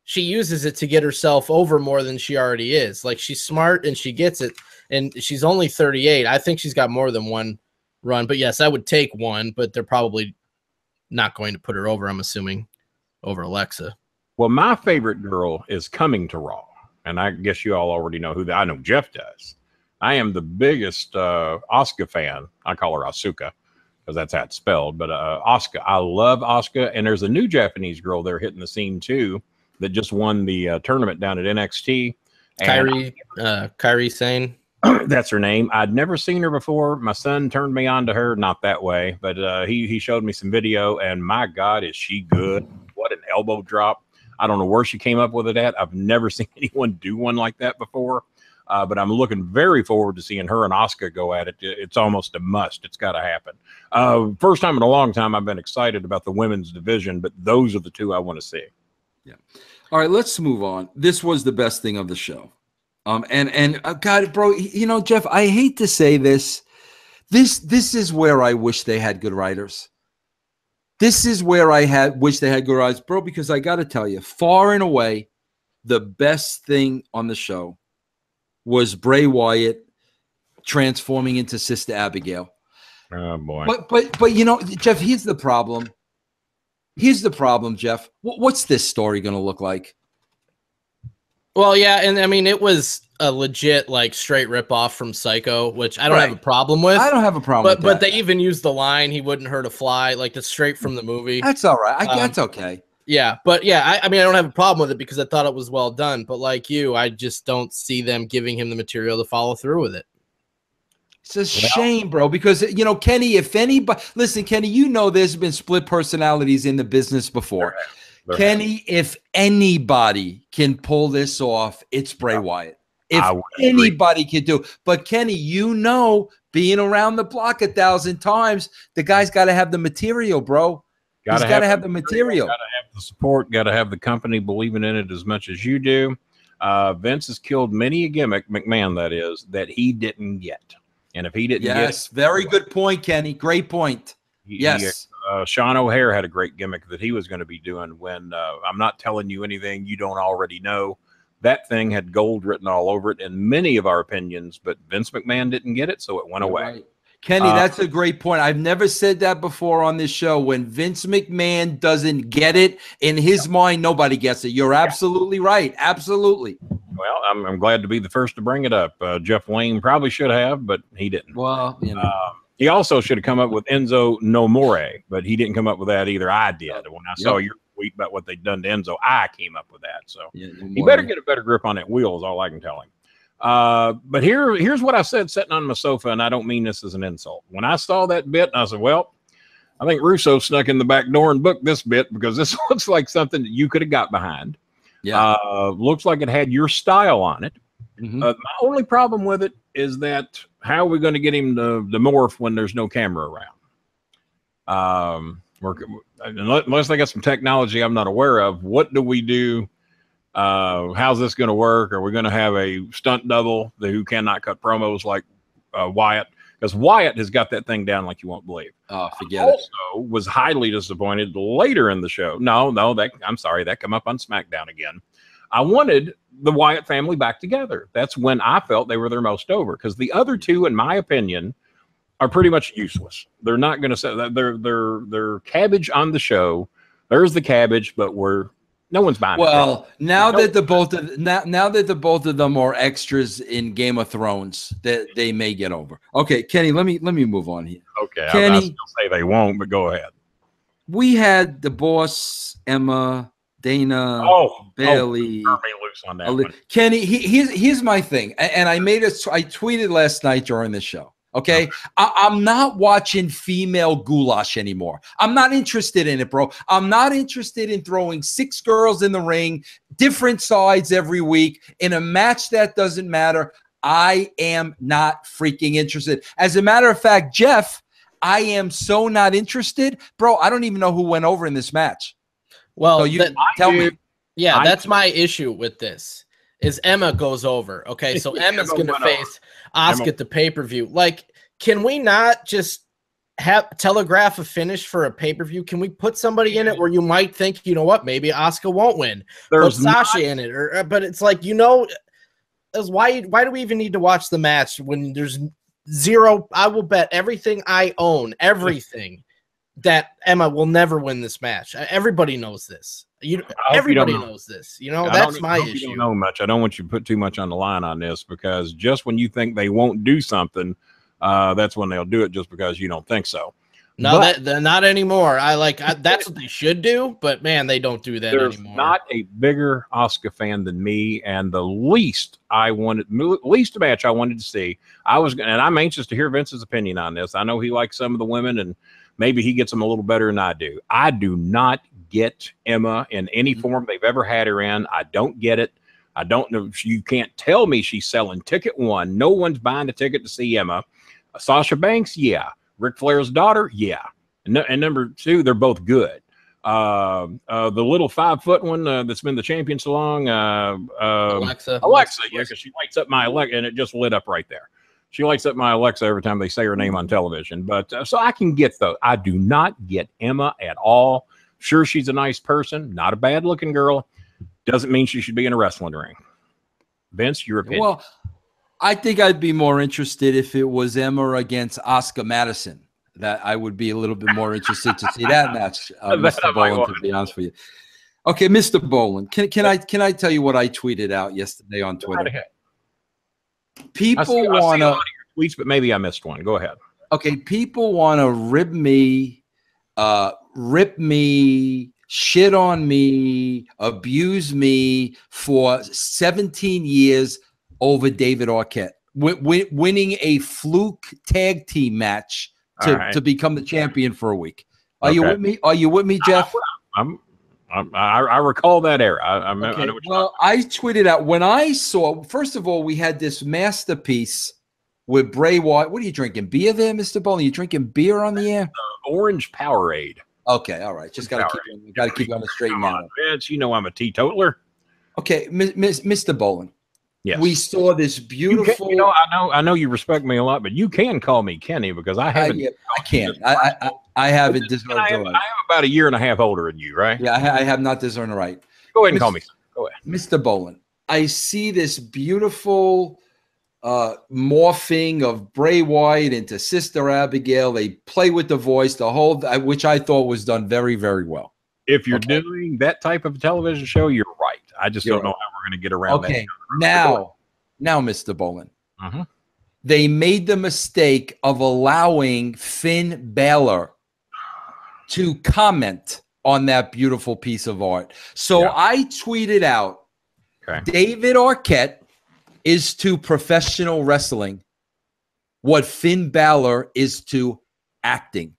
Speaker 8: She uses it to get herself over more than she already is. Like, she's smart and she gets it, and she's only 38. I think she's got more than one run, but yes, I would take one, but they're probably not going to put her over, I'm assuming, over Alexa.
Speaker 9: Well, my favorite girl is coming to Raw, and I guess you all already know who I know Jeff does. I am the biggest Asuka fan. I call her Asuka because that's how it's spelled, but Asuka. I love Asuka, and there's a new Japanese girl there hitting the scene too that just won the tournament down at NXT. Kairi Sane. That's her name. I'd never seen her before. My son turned me on to her, not that way, but he showed me some video, and my God, is she good. What an elbow drop. I don't know where she came up with it at. I've never seen anyone do one like that before, but I'm looking very forward to seeing her and Asuka go at it. It's almost a must. It's got to happen. First time in a long time I've been excited about the women's division, but those are the two I want to see.
Speaker 7: Yeah. All right, let's move on. This was the best thing of the show. God, bro, Jeff, I hate to say this. This is where I wish they had good writers. This is where I wish they had good writers, bro, because I got to tell you, far and away, the best thing on the show was Bray Wyatt transforming into Sister Abigail.
Speaker 9: Oh, boy.
Speaker 7: But Jeff, here's the problem. Jeff. What's this story going to look like?
Speaker 8: Well, yeah, and I mean, it was a legit, like, straight ripoff from Psycho, which I don't have a problem with.
Speaker 7: I don't have a problem with that.
Speaker 8: But they even used the line, "He wouldn't hurt a fly," like, that's straight from the movie.
Speaker 7: That's all right. That's okay.
Speaker 8: Yeah, but yeah, I mean, I don't have a problem with it because I thought it was well done. But like you, I just don't see them giving him the material to follow through with it.
Speaker 7: It's a shame, bro, because, Kenny, if anybody, listen, Kenny, there's been split personalities in the business before. Kenny, if anybody can pull this off, it's Bray Wyatt. If anybody can do, but Kenny, being around the block 1,000 times, the guy's got to have the material, bro. He's got to have the material.
Speaker 9: Got to have the support. Got to have the company believing in it as much as you do. Vince has killed many a gimmick, McMahon, that is, that he didn't get. And if he didn't get,
Speaker 7: very good point, Kenny. Great point.
Speaker 9: Sean O'Hare had a great gimmick that he was going to be doing when I'm not telling you anything you don't already know. That thing had gold written all over it in many of our opinions, but Vince McMahon didn't get it, so it went away.
Speaker 7: Right. Kenny, that's a great point. I've never said that before on this show. When Vince McMahon doesn't get it, in his mind, nobody gets it. You're absolutely right. Absolutely.
Speaker 9: Well, I'm glad to be the first to bring it up. Jeff Wayne probably should have, but he didn't.
Speaker 7: Well, you know.
Speaker 9: He also should have come up with Enzo No More, but he didn't come up with that either. I did. When I saw your tweet about what they'd done to Enzo, I came up with that. So he better get a better grip on that wheel is all I can tell him. But here's what I said sitting on my sofa, and I don't mean this as an insult. When I saw that bit, I said, well, I think Russo snuck in the back door and booked this bit because this looks like something that you could have got behind. Yeah. Looks like it had your style on it. My only problem with it is that how are we going to get him to morph when there's no camera around? Unless they got some technology I'm not aware of, what do we do? How's this going to work? Are we going to have a stunt double who cannot cut promos like Wyatt? Because Wyatt has got that thing down like you won't believe.
Speaker 7: Oh, forget it.
Speaker 9: Also, was highly disappointed later in the show. No, I'm sorry, that come up on SmackDown again. I wanted the Wyatt family back together. That's when I felt they were their most over, because the other two, in my opinion, are pretty much useless. They're not going to say that they're cabbage on the show. There's the cabbage, but no one's buying it.
Speaker 7: Well, now that the both of them are extras in Game of Thrones, that they may get over. Okay, Kenny, let me move on here.
Speaker 9: Okay,
Speaker 7: Kenny,
Speaker 9: I still say they won't, but go ahead.
Speaker 7: We had the boss, Emma, Dana, Bailey.
Speaker 9: Loose on that one.
Speaker 7: Kenny, here's my thing, and I tweeted last night during the show. Okay, I'm not watching female goulash anymore. I'm not interested in it, bro. I'm not interested in throwing 6 girls in the ring, different sides every week in a match that doesn't matter. I am not freaking interested. As a matter of fact, Jeff, I am so not interested, bro. I don't even know who went over in this match.
Speaker 8: Well,
Speaker 7: so you tell me.
Speaker 8: Yeah, that's my issue with this. Is Emma goes over. Okay, so Emma's going to face Asuka at the pay-per-view. Like, can we not just telegraph a finish for a pay-per-view? Can we put somebody in it where you might think, you know what, maybe Asuka won't win. Put Sasha in it. But it's like, why do we even need to watch the match when there's zero? I will bet everything I own, everything, that Emma will never win this match. Everybody knows this. Everybody knows this. That's my issue.
Speaker 9: You don't know much. I don't want you to put too much on the line on this, because just when you think they won't do something, that's when they'll do it, just because you don't think so.
Speaker 8: No, they're not anymore. That's what they should do, but man, they don't do that anymore.
Speaker 9: There's not a bigger Asuka fan than me, and the least match I wanted to see. And I'm anxious to hear Vince's opinion on this. I know he likes some of the women, and maybe he gets them a little better than I do. I do not get Emma in any form they've ever had her in. I don't get it. I don't know. You can't tell me she's selling ticket 1. No one's buying a ticket to see Emma. Sasha Banks, yeah. Ric Flair's daughter, yeah. And number 2, they're both good. The little 5-foot one that's been the champion so long, Alexa, yeah, because she lights up my Alexa, and it just lit up right there. She lights up my Alexa every time they say her name on television. But so I can get those. I do not get Emma at all. Sure, she's a nice person, not a bad-looking girl. Doesn't mean she should be in a wrestling ring. Vince, your opinion?
Speaker 7: Well, I think I'd be more interested if it was Emma against Asuka Madison. That I would be a little bit more interested to see that match, Mr. Boland, to be honest with you. Okay, Mr. Boland, can I tell you what I tweeted out yesterday on Twitter? People want to
Speaker 9: tweets, but maybe I missed one. Go ahead.
Speaker 7: Okay, people want to rip me, shit on me, abuse me for 17 years over David Arquette, winning a fluke tag team match to become the champion for a week. Are you with me? Are you with me, Jeff?
Speaker 9: I recall that era. I
Speaker 7: tweeted out when I saw. First of all, we had this masterpiece with Bray Wyatt. What are you drinking? Beer there, Mr. Boland? You drinking beer on the air?
Speaker 9: Orange Powerade.
Speaker 7: Okay, all right. Just got to keep on the straight and narrow.
Speaker 9: Vince, I'm a teetotaler.
Speaker 7: Okay, Mr. Boland.
Speaker 9: Yes.
Speaker 7: We saw this beautiful.
Speaker 9: I know you respect me a lot, but you can call me Kenny, because I haven't.
Speaker 7: I can't. I haven't deserved the right.
Speaker 9: I am about a year and a half older than you, right?
Speaker 7: Yeah, I have not deserved the right.
Speaker 9: Go ahead and call me. Go ahead,
Speaker 7: Mr. Boland. I see this beautiful morphing of Bray Wyatt into Sister Abigail. They play with the voice, the whole, which I thought was done very, very well.
Speaker 9: If you're doing that type of television show, you're right. I just don't know how we're going to get around that.
Speaker 7: Okay, now, Mr. Bolin,
Speaker 9: Mm-hmm.
Speaker 7: they made the mistake of allowing Finn Balor to comment on that beautiful piece of art. So I tweeted out, David Arquette is to professional wrestling what Finn Balor is to acting.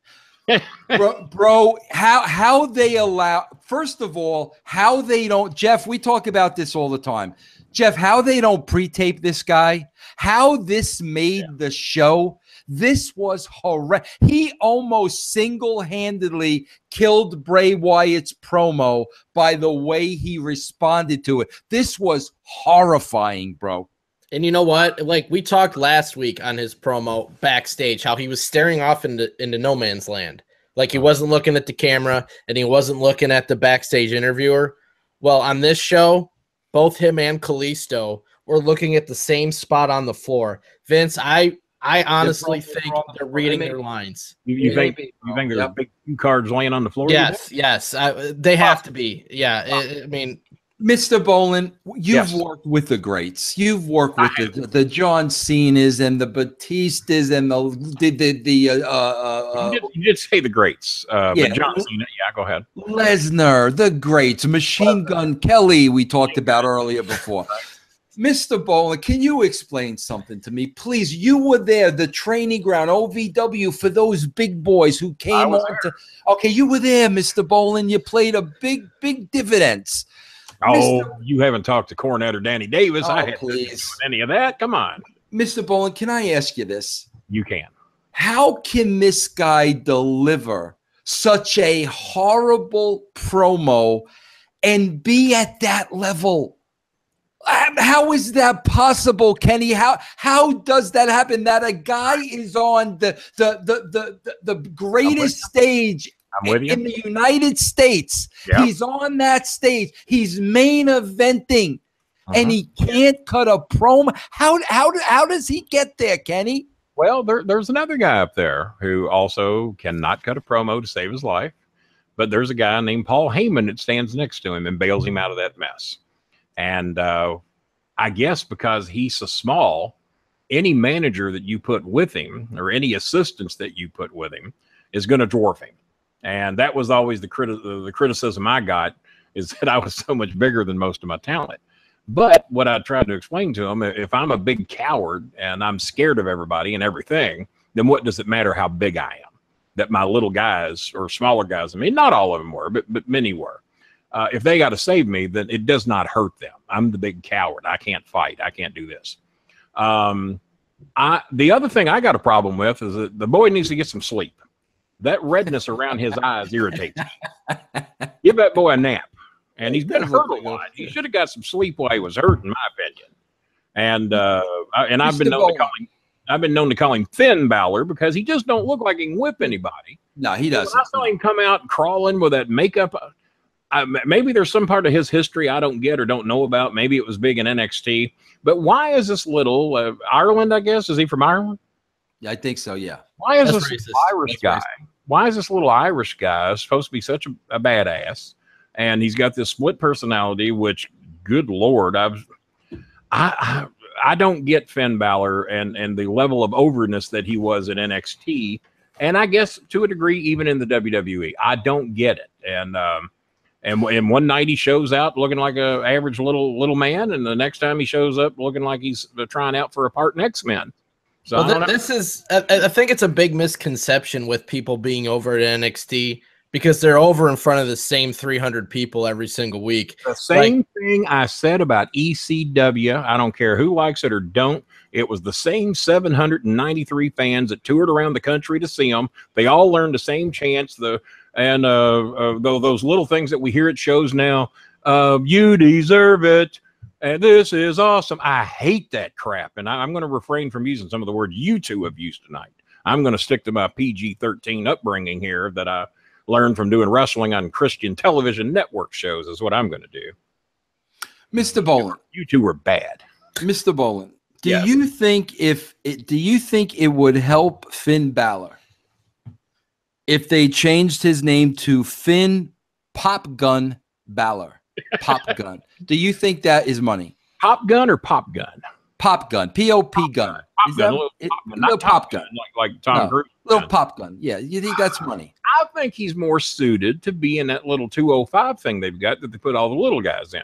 Speaker 7: bro, how they allow, first of all, how they don't, Jeff, we talk about this all the time. Jeff, how they don't pre-tape this guy, how this made the show. This was horrendous. He almost single-handedly killed Bray Wyatt's promo by the way he responded to it. This was horrifying, bro.
Speaker 8: And you know what? Like we talked last week on his promo backstage, how he was staring off into no man's land. Like he wasn't looking at the camera and he wasn't looking at the backstage interviewer. Well, on this show, both him and Kalisto were looking at the same spot on the floor. Vince, I honestly think they're reading their lines.
Speaker 9: You think there's big cue cards laying on the floor?
Speaker 8: Yes, they have to be. Yeah, I mean,
Speaker 7: Mr. Bolin, you've worked with the greats. You've worked with the John Cena's and the Batistas and
Speaker 9: you did say the greats. But John Cena, go ahead.
Speaker 7: Lesnar, the greats, Machine Gun Kelly, we talked about earlier before. Mr. Bolin, can you explain something to me, please? You were there, the training ground, OVW, for those big boys who came on to. Okay, you were there, Mr. Bolin. You played a big dividends.
Speaker 9: Oh, you haven't talked to Cornette or Danny Davis.
Speaker 7: Oh,
Speaker 9: I haven't
Speaker 7: please.
Speaker 9: any of that. Come on.
Speaker 7: Mr. Bolin, can I ask you this?
Speaker 9: You can.
Speaker 7: How can this guy deliver such a horrible promo and be at that level? How is that possible, Kenny? How does that happen? That a guy is on the greatest stage in the United States. Yep. He's on that stage. He's main eventing, and he can't cut a promo. How does he get there, Kenny?
Speaker 9: Well, there's another guy up there who also cannot cut a promo to save his life, but there's a guy named Paul Heyman that stands next to him and bails him out of that mess. And I guess because he's so small, any manager that you put with him or any assistants that you put with him is going to dwarf him. And that was always the criticism I got, is that I was so much bigger than most of my talent. But what I tried to explain to him, if I'm a big coward and I'm scared of everybody and everything, then what does it matter how big I am? That my little guys or smaller guys, I mean, not all of them were, but many were. If they got to save me, then it does not hurt them. I'm the big coward. I can't fight. I can't do this. The other thing I got a problem with is that the boy needs to get some sleep. That redness around his eyes irritates me. Give that boy a nap. And he's been hurt a lot. He should have got some sleep while he was hurt, in my opinion. And I've been known to call him Finn Balor because he just don't look like he can whip anybody.
Speaker 7: No, he doesn't.
Speaker 9: I saw him come out crawling with that makeup. Maybe there's some part of his history I don't get or don't know about. Maybe it was big in NXT. But why is this little Ireland, I guess? Is he from Ireland?
Speaker 7: Yeah, I think so, yeah.
Speaker 9: Why is this Irish guy? Why is this little Irish guy supposed to be such a badass? And he's got this split personality, which, good Lord, I don't get Finn Balor and the level of overness that he was in NXT. And I guess to a degree, even in the WWE, I don't get it. And one night he shows out looking like an average little man, and the next time he shows up looking like he's trying out for a part in X-Men. So
Speaker 8: I think it's a big misconception with people being over at NXT because they're over in front of the same 300 people every single week.
Speaker 9: The same thing I said about ECW. I don't care who likes it or don't. It was the same 793 fans that toured around the country to see them. They all learned the same chants. Those little things that we hear at shows now. You deserve it. And this is awesome. I hate that crap. And I'm going to refrain from using some of the words you two have used tonight. I'm going to stick to my PG-13 upbringing here that I learned from doing wrestling on Christian television network shows is what I'm going to do.
Speaker 7: Mr. Bolin.
Speaker 9: You two were bad.
Speaker 7: Mr. Bolin, Do
Speaker 9: Yes.
Speaker 7: you think do you think it would help Finn Balor if they changed his name to Finn Pop Gun Balor? Pop Gun. Do you think that is money?
Speaker 9: Pop gun or pop gun?
Speaker 7: Pop Gun. P-O-P gun.
Speaker 9: Pop
Speaker 7: Is
Speaker 9: gun,
Speaker 7: that
Speaker 9: little pop gun,
Speaker 7: little
Speaker 9: not
Speaker 7: pop gun?
Speaker 9: like Tom
Speaker 7: No,
Speaker 9: Cruise.
Speaker 7: little
Speaker 9: gun.
Speaker 7: pop gun. Yeah, you think that's money?
Speaker 9: I think he's more suited to be in that little 205 thing they've got that they put all the little guys in.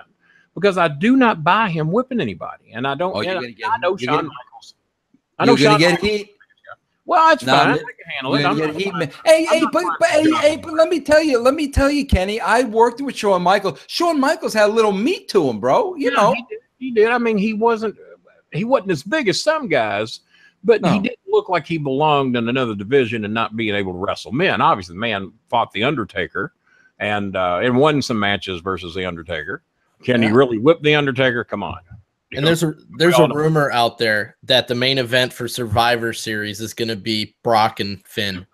Speaker 9: Because I do not buy him whipping anybody, and I don't.
Speaker 7: Oh,
Speaker 9: and
Speaker 7: you're gonna get.
Speaker 9: I know
Speaker 7: you're
Speaker 9: Shawn
Speaker 7: gonna,
Speaker 9: Michaels. I know
Speaker 7: you're gonna
Speaker 9: Shawn
Speaker 7: get
Speaker 9: Michaels.
Speaker 7: heat.
Speaker 9: Well, that's
Speaker 7: No,
Speaker 9: fine. I
Speaker 7: you're-
Speaker 9: can handle it.
Speaker 7: you're
Speaker 9: I'm
Speaker 7: gonna
Speaker 9: not
Speaker 7: get heat,
Speaker 9: fine.
Speaker 7: man. Hey,
Speaker 9: I'm
Speaker 7: hey,
Speaker 9: not
Speaker 7: but
Speaker 9: fine
Speaker 7: but
Speaker 9: with
Speaker 7: hey,
Speaker 9: Shawn
Speaker 7: hey, but let me tell you, Kenny. I worked with Shawn Michaels. Shawn Michaels had a little meat to him, bro. You
Speaker 9: Yeah,
Speaker 7: know.
Speaker 9: he did. I mean, he wasn't as big as some guys, but he
Speaker 7: No.
Speaker 9: didn't look like he belonged in another division and not being able to wrestle men. Obviously, the man fought the Undertaker and won some matches versus the Undertaker. Can he really whip the Undertaker? Come on. You
Speaker 8: And
Speaker 9: know,
Speaker 8: there's a
Speaker 9: all know.
Speaker 8: rumor out there that the main event for Survivor Series is going to be Brock and Finn.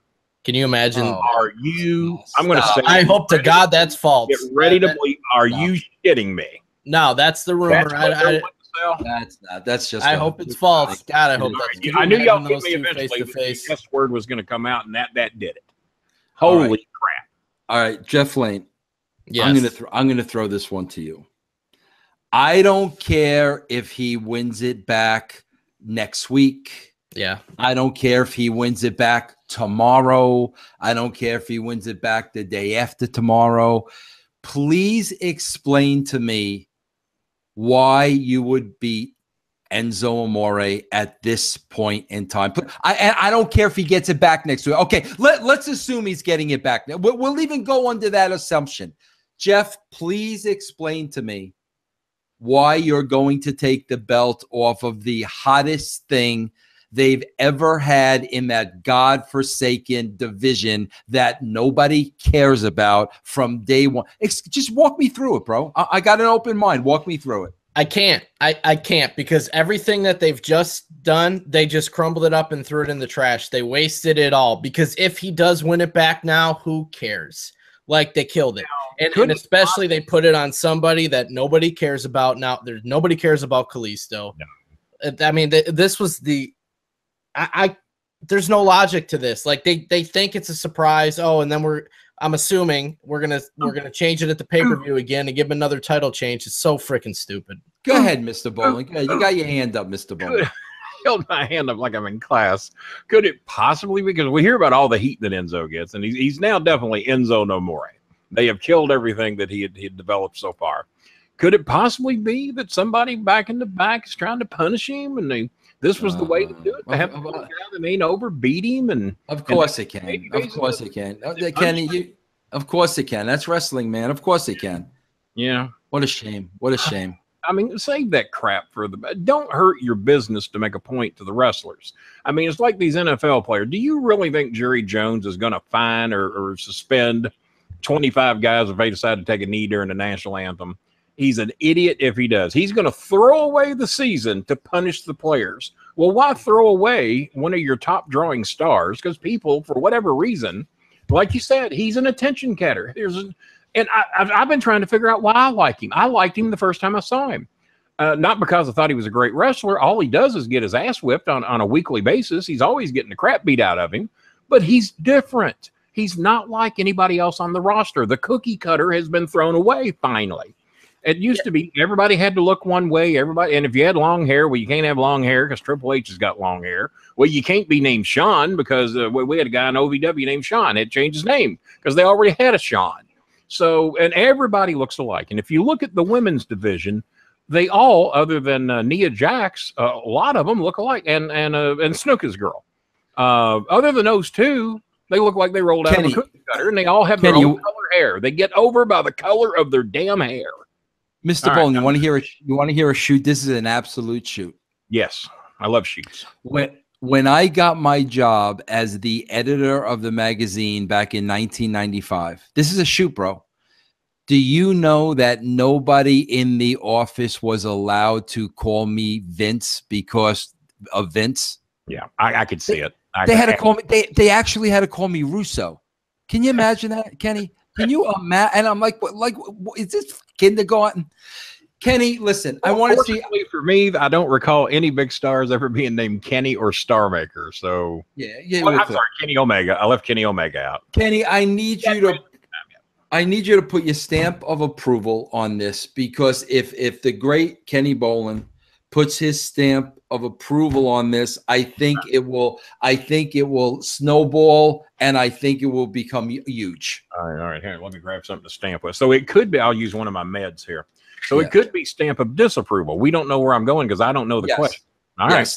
Speaker 8: Can you imagine?
Speaker 7: Oh.
Speaker 9: Are you? I'm going to say.
Speaker 8: I hope to God that's false.
Speaker 9: Get ready to
Speaker 8: That-
Speaker 9: believe. Are
Speaker 7: Stop.
Speaker 9: you shitting me?
Speaker 8: No, that's the rumor.
Speaker 9: That's what they're wanting to sell?
Speaker 7: That's not. That's just.
Speaker 8: I hope it's false. God, I hope that's. Can you
Speaker 9: I knew y'all
Speaker 8: imagine
Speaker 9: put
Speaker 8: those
Speaker 9: me
Speaker 8: two
Speaker 9: eventually.
Speaker 8: face to
Speaker 9: The
Speaker 8: face.
Speaker 9: S word was going to come out, and that did it.
Speaker 7: All
Speaker 9: Holy
Speaker 7: right.
Speaker 9: crap!
Speaker 7: All right, Jeff Lane.
Speaker 8: Yes.
Speaker 7: I'm gonna throw this one to you. I don't care if he wins it back next week.
Speaker 8: Yeah.
Speaker 7: I don't care if he wins it back tomorrow. I don't care if he wins it back the day after tomorrow. Please explain to me why you would beat Enzo Amore at this point in time. I don't care if he gets it back next week. Okay, let's assume he's getting it back. We'll even go under that assumption. Jeff, please explain to me why you're going to take the belt off of the hottest thing they've ever had in that godforsaken division that nobody cares about from day one. Just walk me through it, bro. I got an open mind. Walk me through it.
Speaker 8: I can't. I can't because everything that they've just done, they just crumbled it up and threw it in the trash. They wasted it all because if he does win it back now, who cares? Like they killed it. And especially they put it on somebody that nobody cares about now. There's nobody cares about Kalisto. No. I mean, this was the there's no logic to this. Like they think it's a surprise. Oh, and then I'm assuming we're gonna change it at the pay-per-view again and give him another title change. It's so freaking stupid.
Speaker 7: Go ahead, Mr. Bowling. You got your hand up, Mr. Bowling.
Speaker 9: Held my hand up like I'm in class. Could it possibly, because we hear about all the heat that Enzo gets, and he's now definitely Enzo no more. They have killed everything that he had developed so far. Could it possibly be that somebody back in the back is trying to punish him, and this was the way to do it? To have the guy that ain't over beat him, and
Speaker 7: of course it can. Of course it can. Kenny, of course it can. That's wrestling, man. Of course it can.
Speaker 9: Yeah.
Speaker 7: What a shame. What a shame.
Speaker 9: I mean, save that crap for don't hurt your business to make a point to the wrestlers. I mean, it's like these NFL players. Do you really think Jerry Jones is going to fine or suspend 25 guys if they decide to take a knee during the national anthem? He's an idiot if he does. He's going to throw away the season to punish the players. Well, why throw away one of your top drawing stars? Because people, for whatever reason, like you said, he's an attention getter. And I've been trying to figure out why I like him. I liked him the first time I saw him. Not because I thought he was a great wrestler. All he does is get his ass whipped on a weekly basis. He's always getting the crap beat out of him. But he's different. He's not like anybody else on the roster. The cookie cutter has been thrown away finally. It used to be everybody had to look one way. Everybody, and if you had long hair, well, you can't have long hair because Triple H has got long hair. Well, you can't be named Sean because we had a guy in OVW named Sean. Had to change his name because they already had a Sean. So, and everybody looks alike. And if you look at the women's division, they all, other than Nia Jax, a lot of them look alike, and Snuka's girl. Other than those two, they look like they rolled out of a cookie cutter, and they all have their own color hair. They get over by the color of their damn hair.
Speaker 7: Mr. Bowling, you want to hear a shoot? This is an absolute shoot.
Speaker 9: Yes, I love shoots.
Speaker 7: When I got my job as the editor of the magazine back in 1995, this is a shoot, bro. Do you know that nobody in the office was allowed to call me Vince because of Vince?
Speaker 9: Yeah, I could see it.
Speaker 7: They had to call me. They actually had to call me Russo. Can you imagine that, Kenny? Can you imagine? And I'm like, is this kindergarten? Kenny, listen, I want to see.
Speaker 9: Fortunately for me, I don't recall any big stars ever being named Kenny or Starmaker. So
Speaker 7: Yeah.
Speaker 9: well, I'm sorry, Kenny Omega. I left Kenny Omega out.
Speaker 7: Kenny, I need you to put your stamp of approval on this, because if the great Kenny Bolin puts his stamp of approval on this, I think it will snowball, and I think it will become huge.
Speaker 9: All right. Here, let me grab something to stamp with. So it could be. I'll use one of my meds here. So it could be stamp of disapproval. We don't know where I'm going because I don't know the question. All right.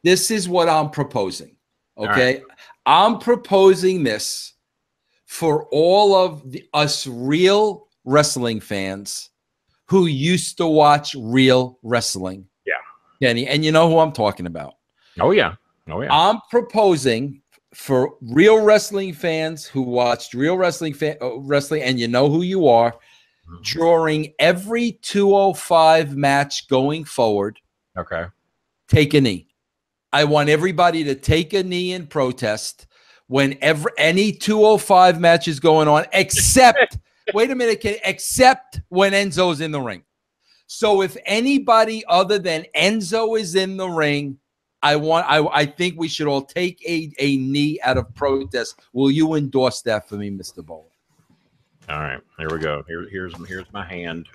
Speaker 7: This is what I'm proposing. Okay. I'm proposing this for all of us real wrestling fans who used to watch real wrestling.
Speaker 9: Yeah.
Speaker 7: Kenny, and you know who I'm talking about.
Speaker 9: Oh, yeah.
Speaker 7: I'm proposing for real wrestling fans who watched real wrestling, and you know who you are, during every 205 match going forward.
Speaker 9: Okay.
Speaker 7: Take a knee. I want everybody to take a knee in protest whenever any 205 match is going on, except, wait a minute, except when Enzo's in the ring. So if anybody other than Enzo is in the ring, I think we should all take a knee out of protest. Will you endorse that for me, Mr. Bowler?
Speaker 9: All right, here we go. Here's my hand.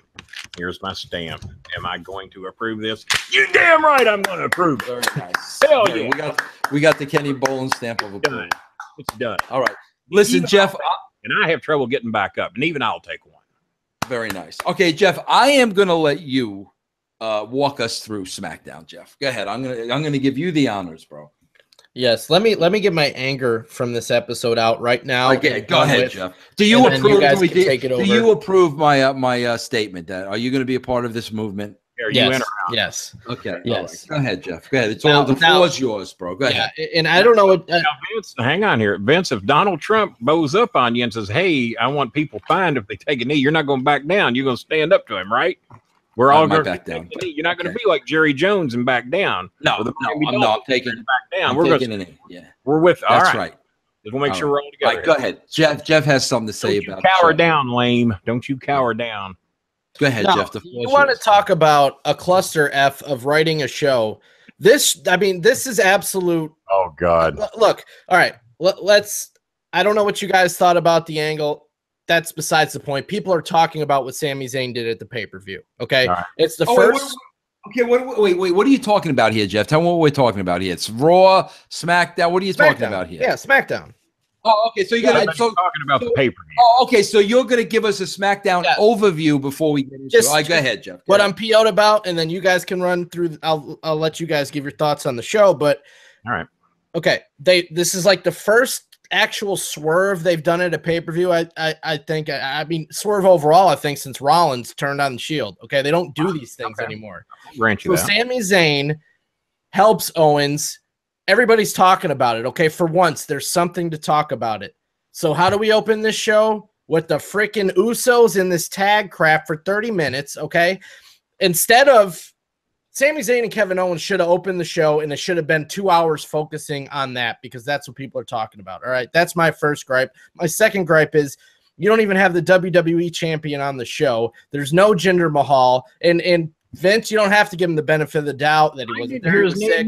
Speaker 9: Here's my stamp. Am I going to approve this? You damn right I'm going to approve it.
Speaker 7: Very nice.
Speaker 9: Hell yeah.
Speaker 7: We got the Kenny Bolin stamp of approval.
Speaker 9: It's done.
Speaker 7: All right. Listen,
Speaker 9: even
Speaker 7: Jeff.
Speaker 9: And I have trouble getting back up, and even I'll take one.
Speaker 7: Very nice. Okay, Jeff, I am going to let you walk us through SmackDown, Jeff. Go ahead. I'm going to give you the honors, bro.
Speaker 8: Yes, let me get my anger from this episode out right now.
Speaker 7: Okay, go ahead, Jeff. Do you approve?
Speaker 8: Take it over.
Speaker 7: Do you approve my statement? That are you going to be a part of this movement?
Speaker 8: Yes. Yes.
Speaker 7: Okay.
Speaker 8: Yes.
Speaker 7: Right. Go ahead, Jeff. Go ahead. It's all the floor's yours, bro. Go ahead.
Speaker 8: And I don't know what.
Speaker 9: Now, Vince, hang on here, Vince. If Donald Trump bows up on you and says, "Hey, I want people fined if they take a knee," you're not going to back down. You're going to stand up to him, right? We're all going to
Speaker 7: back down.
Speaker 9: You're not going to be like Jerry Jones and back down.
Speaker 7: No, I'm taking
Speaker 9: back down.
Speaker 7: We're taking a knee. Yeah,
Speaker 9: we're with. All
Speaker 7: That's
Speaker 9: right. Just want to make sure we're all together.
Speaker 7: All right, go ahead. Jeff has something to say about it.
Speaker 9: Cower down, lame. Don't you cower down.
Speaker 7: Go ahead,
Speaker 8: now,
Speaker 7: Jeff.
Speaker 8: You want to talk about a cluster F of writing a show? This is absolute.
Speaker 9: Oh God!
Speaker 8: Look, all right. Let's. I don't know what you guys thought about the angle. That's besides the point. People are talking about what Sami Zayn did at the pay-per-view. Okay, right. It's the first.
Speaker 7: Okay, wait. What are you talking about here, Jeff? Tell me what we're talking about here. It's Raw, SmackDown. What are you talking about here?
Speaker 8: Yeah, SmackDown.
Speaker 7: Oh, okay. So you're
Speaker 9: talking about the pay-per-view.
Speaker 7: Oh, okay. So you're gonna give us a SmackDown overview before we get into it. All right, go ahead, Jeff.
Speaker 8: What I'm PO'd about, and then you guys can run through. I'll let you guys give your thoughts on the show. But
Speaker 9: all right,
Speaker 8: okay. This is like the first actual swerve they've done at a pay-per-view. I think. I mean, swerve overall. I think since Rollins turned on the Shield. Okay, they don't do these things anymore.
Speaker 9: Grant you
Speaker 8: so Sami Zayn helps Owens. Everybody's talking about it. Okay, for once, there's something to talk about it. So how do we open this show? With the freaking Usos in this tag crap for 30 minutes, okay? Instead of Sami Zayn and Kevin Owens should have opened the show, and it should have been 2 hours focusing on that because that's what people are talking about, all right? That's my first gripe. My second gripe is you don't even have the WWE champion on the show. There's no Jinder Mahal. And Vince, you don't have to give him the benefit of the doubt that he wasn't there sick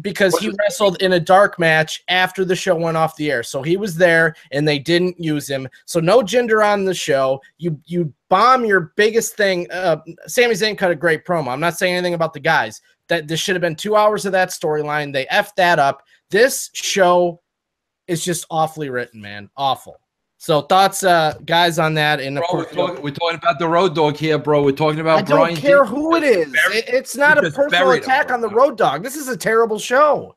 Speaker 8: because he wrestled in a dark match after the show went off the air. So he was there and they didn't use him. So no Jinder on the show. You bomb your biggest thing. Sami Zayn cut a great promo. I'm not saying anything about the guys. That this should have been 2 hours of that storyline. They effed that up. This show is just awfully written, man. Awful. So thoughts, guys, on that? And of course,
Speaker 7: we're talking about the Road Dogg here, bro. We're talking about.
Speaker 8: I don't care who it is. It's not a personal attack on the Road Dogg. This is a terrible show.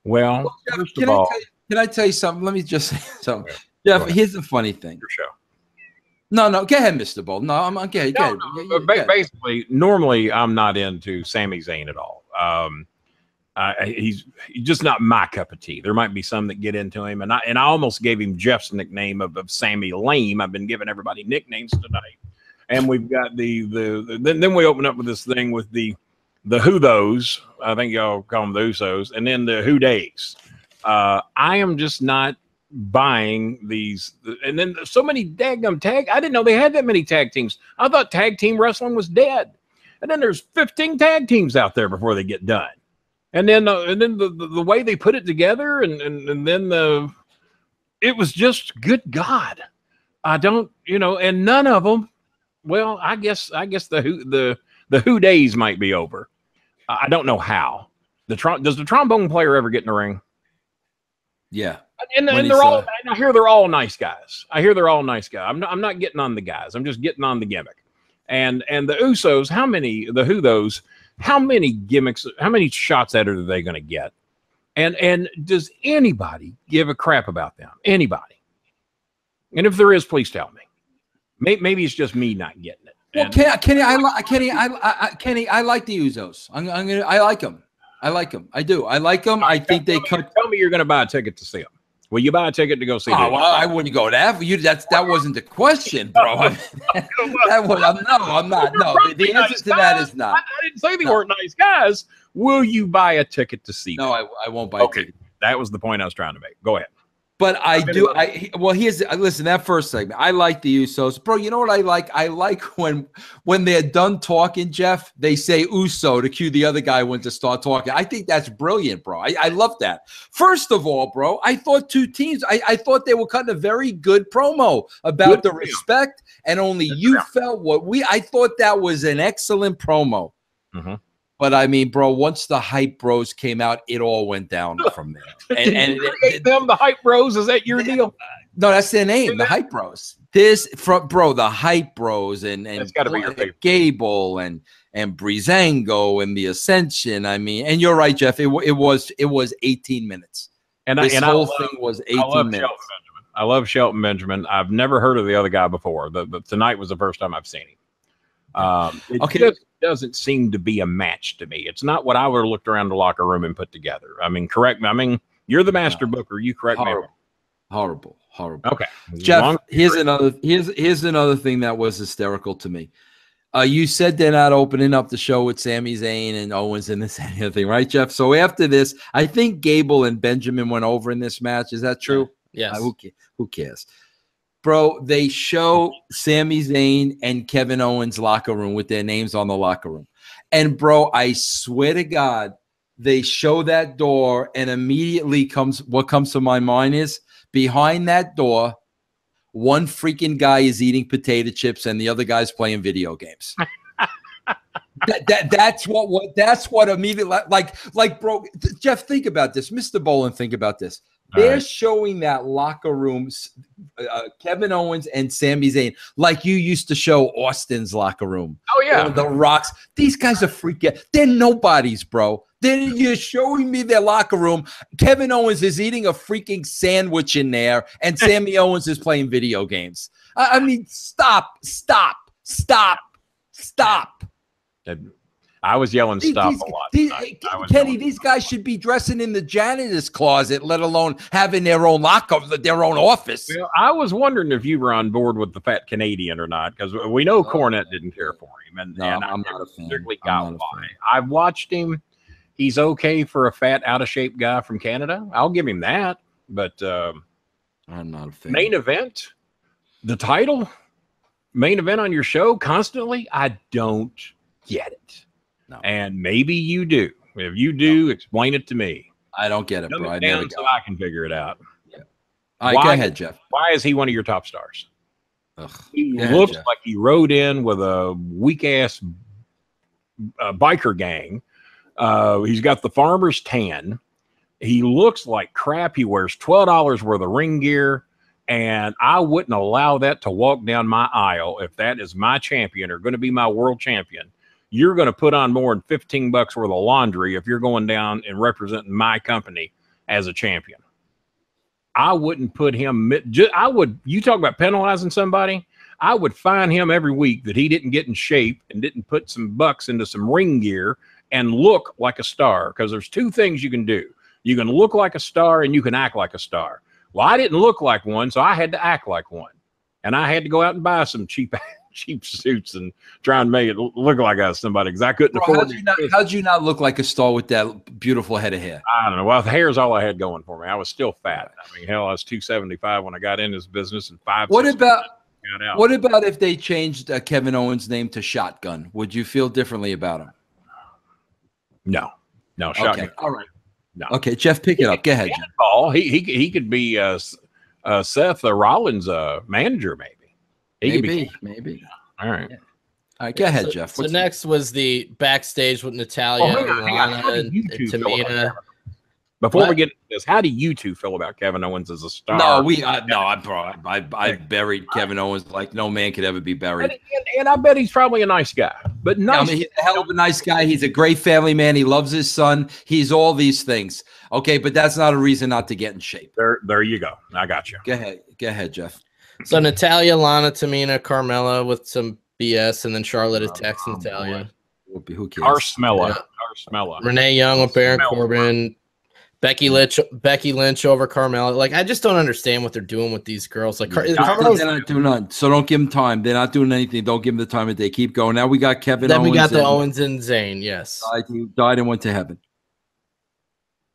Speaker 9: Well,
Speaker 7: can I tell you something? Let me just say something, Jeff. Here's the funny thing.
Speaker 9: Your show.
Speaker 7: No, go ahead, Mr. Bull. No, I'm okay.
Speaker 9: Basically, normally I'm not into Sami Zayn at all. He's just not my cup of tea. There might be some that get into him, and I almost gave him Jeff's nickname of Sammy Lame. I've been giving everybody nicknames tonight, and we've got then we open up with this thing with the Who Those. I think y'all call them the Usos, and then the Who Days. I am just not buying these, and then so many daggum tag. I didn't know they had that many tag teams. I thought tag team wrestling was dead. And then there's 15 tag teams out there before they get done. And then the way they put it together, and then it was just, good God. I don't, and none of them. Well, I guess the Who days might be over. I don't know how. Does the trombone player ever get in the ring?
Speaker 7: Yeah.
Speaker 9: And they're all. I hear they're all nice guys. I'm not getting on the guys. I'm just getting on the gimmick. And the Usos, how many gimmicks, how many shots at it are they going to get? And does anybody give a crap about them? Anybody? And if there is, please tell me. Maybe it's just me not getting it.
Speaker 7: Well, Kenny, I like the Usos. I like them. I do. I like them. I think they cut.
Speaker 9: Tell me you're going to buy a ticket to see them. Will you buy a ticket to go see them?
Speaker 7: Oh, well, I wouldn't go that. That wasn't the question, bro. I'm not. No, the answer to that is not.
Speaker 9: I didn't say they weren't nice guys. Will you buy a ticket to see them?
Speaker 7: No, I won't buy a ticket.
Speaker 9: That was the point I was trying to make. Go ahead.
Speaker 7: But I do. Listen, that first segment, I like the Usos, bro. You know what I like? I like when they're done talking, Jeff, they say Uso to cue the other guy when to start talking. I think that's brilliant, bro. I love that. First of all, bro, I thought two teams. I thought they were cutting a very good promo about the respect, and only you felt what we. I thought that was an excellent promo.
Speaker 9: Mm-hmm.
Speaker 7: But I mean, bro, once the Hype Bros came out, it all went down from there. And
Speaker 9: the Hype Bros, is that your deal?
Speaker 7: No, that's their name, the Hype Bros. The Hype Bros and
Speaker 9: it's got to be your favorite.
Speaker 7: Gable and Breezango and the Ascension. I mean, and you're right, Jeff. It was 18 minutes.
Speaker 9: And
Speaker 7: this whole thing was 18 minutes.
Speaker 9: I love Shelton Benjamin. I've never heard of the other guy before. Tonight was the first time I've seen him. Just doesn't seem to be a match to me. It's not what I would have looked around the locker room and put together. I mean, correct me. I mean, you're the master booker. You correct me.
Speaker 7: Horrible.
Speaker 9: Okay,
Speaker 7: Jeff. Here's another thing that was hysterical to me. You said they're not opening up the show with Sami Zayn and Owens and this and the other thing, right, Jeff? So after this, I think Gable and Benjamin went over in this match. Is that true?
Speaker 8: Yes.
Speaker 7: Who cares? Bro, they show Sami Zayn and Kevin Owens' locker room with their names on the locker room. And, bro, I swear to God, they show that door, and immediately what comes to my mind is behind that door, one freaking guy is eating potato chips and the other guy's playing video games. That's what immediately, like, bro, Jeff, think about this. Mr. Bolin, think about this. They're showing that locker room, Kevin Owens and Sami Zayn, like you used to show Austin's locker room.
Speaker 9: Oh, yeah.
Speaker 7: The Rocks. These guys are freaking. They're nobodies, bro. Then you're showing me their locker room. Kevin Owens is eating a freaking sandwich in there, and Sami Owens is playing video games. I mean, stop.
Speaker 9: I was yelling stop a lot.
Speaker 7: Kenny, these guys should be dressing in the janitor's closet, let alone having their own locker, their own office.
Speaker 9: Well, I was wondering if you were on board with the fat Canadian or not, because we know Cornette didn't care for him, and
Speaker 7: I'm not a fan.
Speaker 9: I've watched him. He's okay for a fat, out of shape guy from Canada. I'll give him that. But
Speaker 7: I'm not a fan.
Speaker 9: Main event, the title, main event on your show constantly. I don't get it.
Speaker 7: No.
Speaker 9: And maybe you do. If you do, explain it to me.
Speaker 7: I don't get it, bro. I never get it.
Speaker 9: So I can figure it out.
Speaker 7: Yeah. All right, go ahead, Jeff.
Speaker 9: Why is he one of your top stars? He
Speaker 7: ahead,
Speaker 9: looks
Speaker 7: Jeff.
Speaker 9: like he rode in with a weak-ass biker gang. He's got the farmer's tan. He looks like crap. He wears $12 worth of ring gear. And I wouldn't allow that to walk down my aisle if that is my champion or going to be my world champion. You're going to put on more than $15 worth of laundry if you're going down and representing my company as a champion. I wouldn't put him. You talk about penalizing somebody. I would fine him every week that he didn't get in shape and didn't put some bucks into some ring gear and look like a star. Because there's two things you can do. You can look like a star and you can act like a star. Well, I didn't look like one, so I had to act like one. And I had to go out and buy some cheap cheap suits and try and make it look like I was somebody because I couldn't afford it.
Speaker 7: How'd you not look like a star with that beautiful head of hair?
Speaker 9: I don't know. Well, the hair is all I had going for me. I was still fat. I mean, hell, I was 275 when I got in this business, and 5.
Speaker 7: What about if they changed Kevin Owens' name to Shotgun? Would you feel differently about him?
Speaker 9: No, Shotgun.
Speaker 7: Okay, all right.
Speaker 9: No.
Speaker 7: Okay, Jeff, pick it up. Go ahead, Jeff.
Speaker 9: Paul, he could be Seth Rollins' manager, maybe.
Speaker 7: Maybe.
Speaker 9: All right.
Speaker 7: Yeah. All right, go ahead, Jeff.
Speaker 8: So next was the backstage with Natalia, Lana, and Tamina.
Speaker 9: Before we get into this, how do you two feel about Kevin Owens as a star?
Speaker 7: I buried Kevin Owens like no man could ever be buried.
Speaker 9: And I bet he's probably a nice guy. But nice.
Speaker 7: I mean, he's a hell of a nice guy. He's a great family man. He loves his son. He's all these things. Okay, but that's not a reason not to get in shape.
Speaker 9: There you go. I got you.
Speaker 7: Go ahead, Jeff.
Speaker 8: So Natalia, Lana, Tamina, Carmella with some BS, and then Charlotte attacks Natalia.
Speaker 7: Who cares?
Speaker 9: Carmella.
Speaker 8: Renee Young with Baron Corbin. Becky Lynch over Carmella. Like, I just don't understand what they're doing with these girls. Like,
Speaker 7: they're not doing nothing. So don't give them time. They're not doing anything. Don't give them the time of day. Keep going. Now we got Kevin.
Speaker 8: Then we got the Owens and Zayn. Yes,
Speaker 7: he died and went to heaven.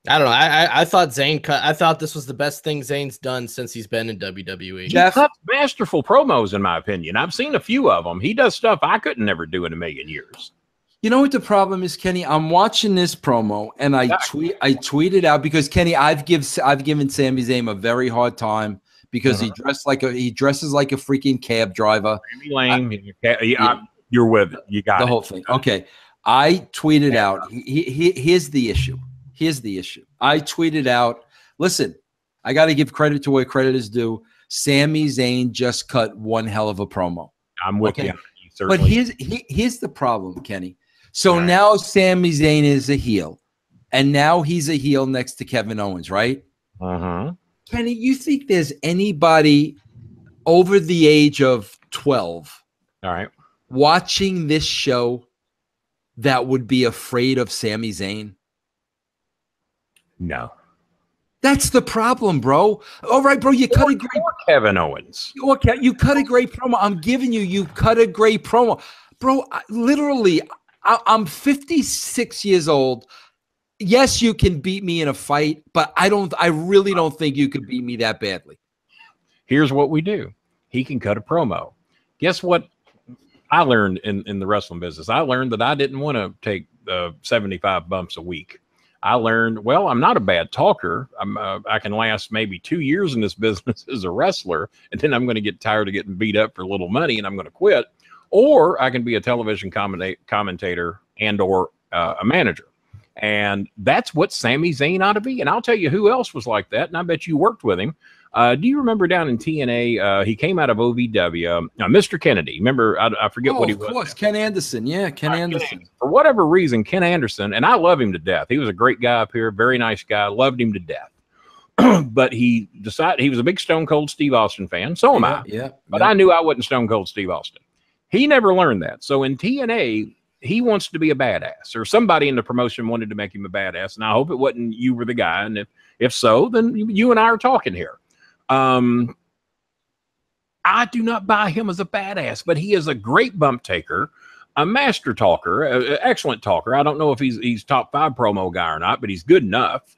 Speaker 8: I don't know. I thought Zayn cut. I thought this was the best thing Zayn's done since he's been in WWE.
Speaker 9: Jeff cuts masterful promos, in my opinion. I've seen a few of them. He does stuff I couldn't never do in a million years.
Speaker 7: You know what the problem is, Kenny? I'm watching this promo and I tweeted out because Kenny, I've given Sami Zayn a very hard time because he dresses like a freaking cab driver.
Speaker 9: You're with it. You got
Speaker 7: the whole thing. Okay. I tweeted out. Here's the issue. I tweeted out, listen, I got to give credit to where credit is due. Sami Zayn just cut one hell of a promo.
Speaker 9: I'm with you.
Speaker 7: But here's the problem, Kenny. So now Sami Zayn is a heel, and now he's a heel next to Kevin Owens, right? Kenny, you think there's anybody over the age of 12 watching this show that would be afraid of Sami Zayn?
Speaker 9: No.
Speaker 7: That's the problem, bro. All right, bro, you cut a great
Speaker 9: Kevin Owens.
Speaker 7: Okay, you cut a great promo. I'm giving you cut a great promo. Bro, literally, I'm 56 years old. Yes, you can beat me in a fight, but I really don't think you could beat me that badly.
Speaker 9: Here's what we do. He can cut a promo. Guess what I learned in the wrestling business? I learned that I didn't want to take 75 bumps a week. I learned, well, I'm not a bad talker. I can last maybe 2 years in this business as a wrestler, and then I'm going to get tired of getting beat up for little money, and I'm going to quit. Or I can be a television commentator and or a manager. And that's what Sami Zayn ought to be. And I'll tell you who else was like that, and I bet you worked with him. Do you remember down in TNA, he came out of OVW, Mr. Kennedy. Remember, I forget what he was.
Speaker 7: Of course, Ken Anderson. Yeah, Ken Anderson.
Speaker 9: For whatever reason, Ken Anderson, and I love him to death. He was a great guy up here, very nice guy, loved him to death. But he decided he was a big Stone Cold Steve Austin fan. So am I.
Speaker 7: Yeah.
Speaker 9: But I knew I wasn't Stone Cold Steve Austin. He never learned that. So in TNA, he wants to be a badass, or somebody in the promotion wanted to make him a badass. And I hope it wasn't you were the guy. And if so, then you and I are talking here. I do not buy him as a badass, but he is a great bump taker, a master talker, excellent talker. I don't know if he's top 5 promo guy or not, but he's good enough.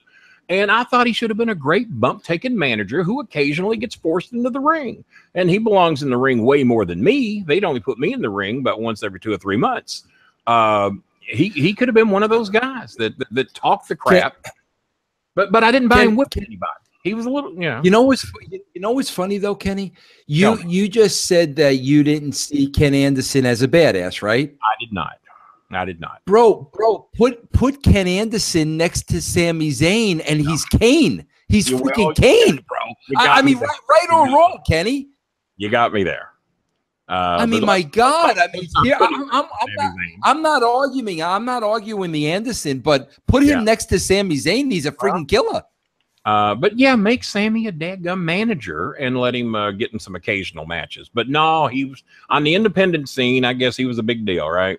Speaker 9: And I thought he should have been a great bump-taking manager who occasionally gets forced into the ring. And he belongs in the ring way more than me. They'd only put me in the ring about once every 2 or 3 months. He could have been one of those guys that talk the crap. But I didn't buy him with anybody. He was a little,
Speaker 7: You know what's funny though, Kenny? You just said that you didn't see Ken Anderson as a badass, right?
Speaker 9: I did not.
Speaker 7: Bro, put Ken Anderson next to Sami Zayn, and he's Kane. He's freaking Kane, bro. I mean, right or wrong, Kenny?
Speaker 9: You got me there.
Speaker 7: I mean, my God. I mean, I'm not arguing. I'm not arguing the Anderson, but put him next to Sami Zayn. He's a freaking killer.
Speaker 9: But yeah, make Sammy a dadgum manager and let him get in some occasional matches. But no, he was on the independent scene. I guess he was a big deal, right?